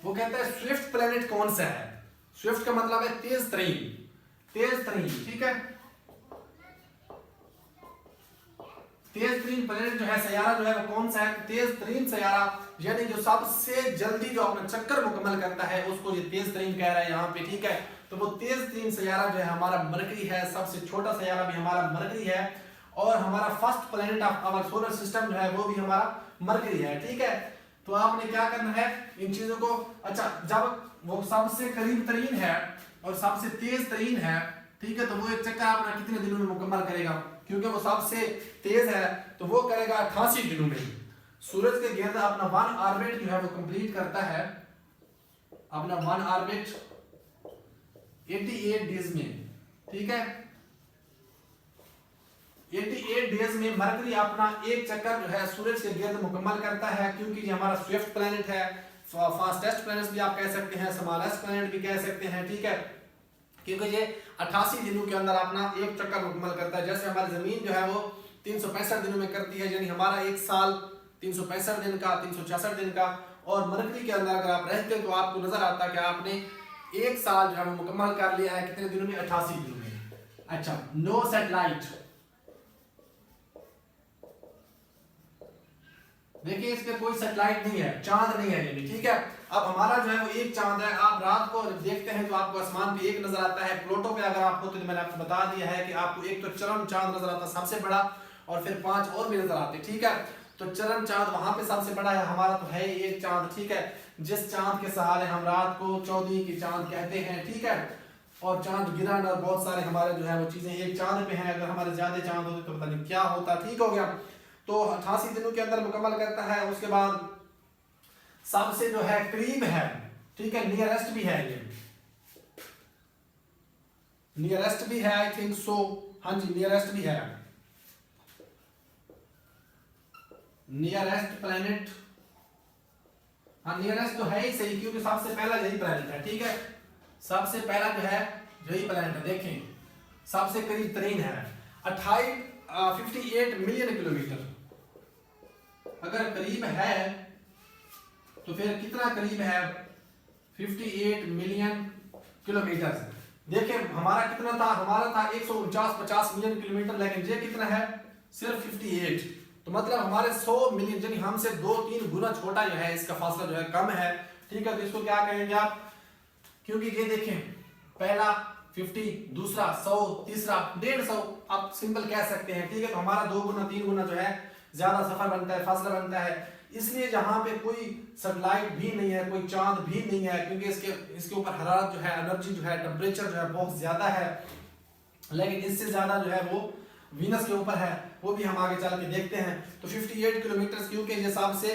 वो कहता है स्विफ्ट प्लेनेट कौन सा है। स्विफ्ट का मतलब है तेज तरीन, ठीक है। तेज तरीन प्लेनेट जो है, सयारा जो है वो कौन सा है, तेज तरीन सयारा, यानी जो सबसे जल्दी जो अपना चक्कर मुकम्मल करता है उसको ये तेज तरीन कह रहा है यहाँ पे, ठीक है। तो वो तेज तरीन सयारा जो है हमारा मरकरी है, सबसे छोटा सयारा भी हमारा मरकरी है, और हमारा first planet of our solar system जो है वो भी हमारा मरकरी है, ठीक है। तो आपने क्या करना है इन चीजों को, अच्छा, जब वो सबसे करीब तरीन है और सबसे तेज तरीन है, ठीक है, तो वो एक चक्कर अपना कितने दिनों में मुकम्मल करेगा, क्योंकि वो सबसे तेज है, तो वो करेगा 88 दिनों में। सूरज के गिर्द अपना 1 ऑर्बिट जो है वो कंप्लीट करता है, अपना 1 ऑर्बिट 88 डेज में, ठीक है। 88 डेज में मरकरी अपना एक चक्कर जो है सूरज के गिर्द मुकम्मल करता है, क्योंकि ये हमारा स्विफ्ट प्लैनेट है, फास्टेस्ट प्लैनेट भी आप कह सकते हैं, स्मॉलेस्ट प्लैनेट भी कह सकते हैं, ठीक है, क्योंकि ये 88 दिनों के अंदर अपना एक चक्कर मुकम्मल करता है। जैसे हमारी जमीन जो है वो 365 दिनों में करती है, यानी हमारा एक साल 365 दिन का, 366 दिन का। और मरकरी के अंदर अगर आप रहते हैं तो आपको नजर आता है कि आपने एक साल जो है वो मुकम्मल कर लिया है कितने दिनों में, 88 दिनों में। अच्छा, नो सैटेलाइट, देखिए इसमें कोई सैटेलाइट नहीं है, चांद नहीं है ये, ठीक है। अब हमारा जो है वो एक चांद है, आप रात को देखते हैं तो आपको आसमान पे एक नजर आता है। प्लूटो पे अगर आप हो तो मैंने आपको बता दिया है कि आपको एक तो चरम चांद नजर आता है सबसे बड़ा, और फिर 5 और भी नजर आते हैं, ठीक है। तो चरम चांद वहां पे सबसे बड़ा है, हमारा तो है एक चांद, ठीक है, जिस चांद के सहारे हम रात को 14 की चांद कहते हैं, ठीक है। और चांद गिरन और बहुत सारे हमारे जो है वो चीजें एक चांद पे हैं, अगर हमारे ज्यादा चांद होते तो पता नहीं क्या होता, ठीक हो गया। तो 88 दिनों के अंदर मुकम्मल करता है। उसके बाद सबसे जो है करीब है, ठीक है, नियरेस्ट भी है, ये नियरेस्ट भी है, आई थिंक सो, हाँ जी नियरेस्ट भी है, नियरेस्ट प्लैनेट, हाँ नियरेस्ट तो है ही सही, क्योंकि सबसे पहला यही प्लैनेट है, ठीक है, सबसे पहला जो है यही प्लैनेट है। देखें सबसे करीब तरीन है 58 मिलियन किलोमीटर, अगर करीब है तो फिर कितना करीब है, 58 मिलियन किलोमीटर। देखिए हमारा कितना था, हमारा था 149-50 मिलियन किलोमीटर, लेकिन ये कितना है, सिर्फ 58। तो मतलब हमारे 100 मिलियन, यानी हमसे 2-3 गुना छोटा जो है, इसका फासला जो है कम है, ठीक है। तो इसको क्या कहेंगे आप, क्योंकि ये देखें पहला 50, दूसरा 100, तीसरा 150, आप सिंपल कह सकते हैं, ठीक है। तो हमारा 2 गुना 3 गुना जो है ज्यादा सफर बनता है, फासला बनता है। इसलिए जहां पे कोई सैटेलाइट भी नहीं है, कोई चांद भी नहीं है, क्योंकि इसके ऊपर हरारत जो है, एनर्जी जो है, टेम्परेचर जो है बहुत ज्यादा है। लेकिन इससे ज्यादा जो है वो वीनस के ऊपर है, वो भी हम आगे चल के देखते हैं। तो 58 किलोमीटर क्योंकि ये सबसे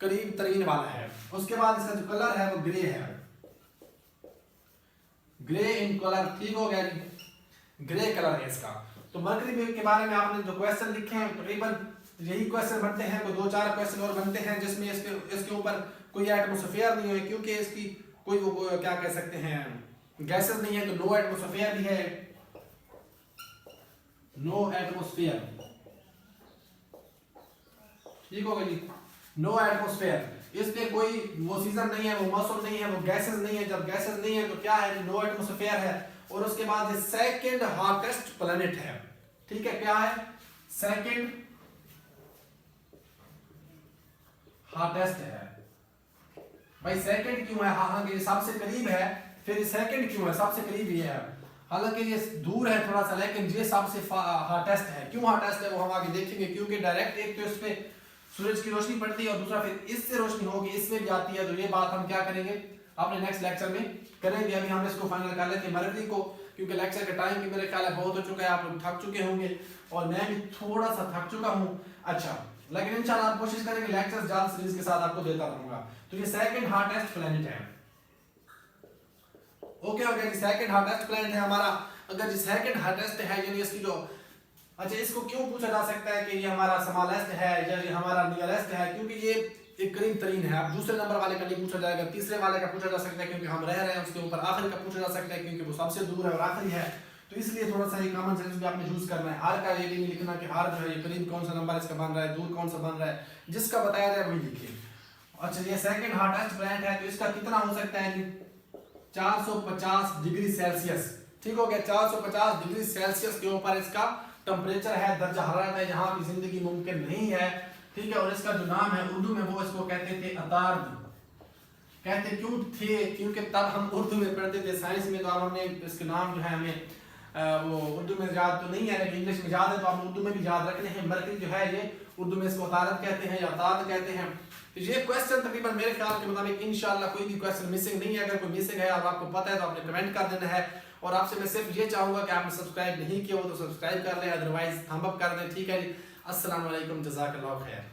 करीब तरीन वाला है। उसके बाद इसका जो कलर है वो ग्रे है, ग्रे इन कलर, ठीक हो गया जी, ग्रे कलर है इसका। तो मरकरी के बारे में आपने जो क्वेश्चन लिखे हैं तकरीबन यही क्वेश्चन बनते हैं, कोई 2-4 क्वेश्चन और बनते हैं जिसमें इसके ऊपर कोई एटमॉस्फेयर नहीं है, क्योंकि इसकी कोई वो क्या कह सकते हैं गैसेस नहीं है, तो नो एटमॉस्फेयर भी है, नो एटमॉस्फेयर, ठीक होगा जी, नो एटमॉस्फेयर। इसमें कोई वो सीजन नहीं है, वो मौसम नहीं है, वो गैसेस नहीं है। जब गैसेस नहीं है तो क्या है, नो एटमॉस्फेयर है। और उसके बाद ये सेकंड हॉटेस्ट प्लैनेट है, ठीक है, क्या है, सेकंड हॉटेस्ट है। भाई सेकंड क्यों है, हाँ कि सबसे करीब है, फिर सेकंड क्यों है, सबसे करीब ही है, हालांकि ये दूर है थोड़ा सा, लेकिन ये सबसे हॉटेस्ट है। क्यों हॉटेस्ट है वो हम आगे देखेंगे, क्योंकि डायरेक्ट एक तो इस पे सूरज की रोशनी पड़ती है और दूसरा फिर इससे रोशनी होगी, इसमें भी आती है। तो ये बात हम क्या करेंगे अपने नेक्स्ट लेक्चर में करेंगे। अभी हम इसको फाइनल कर लेते हैं मरकरी को, क्योंकि लेक्चर का टाइम भी मेरे ख्याल है बहुत हो चुका है, आप लोग थक चुके होंगे और मैं भी थोड़ा सा थक चुका हूँ। अच्छा, लेकिन इंशाल्लाह आप कोशिश करेंगे लेक्चर्स ज्यादा सीरीज के साथ आपको देता रहूंगा। तो ये सेकंड हॉटेस्ट प्लैनेट है, ओके हो गया जी, सेकंड हॉटेस्ट प्लैनेट है हमारा। अगर ये सेकंड हॉटेस्ट है यानी इसकी जो, अच्छा इसको क्यों पूछा जा सकता है कि ये हमारा स्मॉलेस्ट है या ये हमारा नियरेस्ट है, क्योंकि ये एक करीब तरीन है। अब दूसरे नंबर वाले का नहीं पूछा जाएगा, तीसरे वाले का पूछा जा सकता है क्योंकि हम रह रहे हैं उसके ऊपर, आखिरी का पूछा जा सकता है क्योंकि वो सबसे दूर है और आखिरी है। तो इसलिए थोड़ा सा ये कॉमन सेंस भी आपने यूज करना है। आर का ये नहीं लिखना कि आर जो है ये करीब कौन सा नंबर इसका बन रहा है, दूर कौन सा बन रहा है, जिसका बताया जाए वही लिखिए। अच्छा ये सेकंड हॉटेस्ट प्लैनेट है, तो इसका कितना हो सकता है, 450 डिग्री सेल्सियस, ठीक हो गया, 450 डिग्री सेल्सियस के ऊपर इसका टेम्परेचर है, दर्जा हरारत है, यहाँ की जिंदगी मुमकिन नहीं है, ठीक है। और इसका जो नाम है उर्दू में वो इसको कहते थे अतार्द, कहते क्यों थे, क्योंकि तब हम उर्दू में पढ़ते थे, साइंस में तो अब हमने इसके नाम जो है हमें वो उर्दू में याद तो नहीं है लेकिन इंग्लिश में याद है, तो आप उर्दू में भी याद रखने हैं। मरकरी जो है ये उर्दू में इसको अतारत कहते हैं या अतार्द कहते हैं। तो ये क्वेश्चन तकरीबन मेरे ख्याल के मुताबिक इंशाल्लाह कोई भी क्वेश्चन मिसिंग नहीं है। अगर कोई मिसिंग है और आपको पता है तो आपने कमेंट कर देना है। और आपसे मैं सिर्फ ये चाहूंगा कि आपने सब्सक्राइब नहीं किया हो तो सब्सक्राइब कर लें, अदरवाइज थंब अप कर दें, ठीक है जी। अस्सलाम वालेकुम, जज़ाकल्लाह खैर।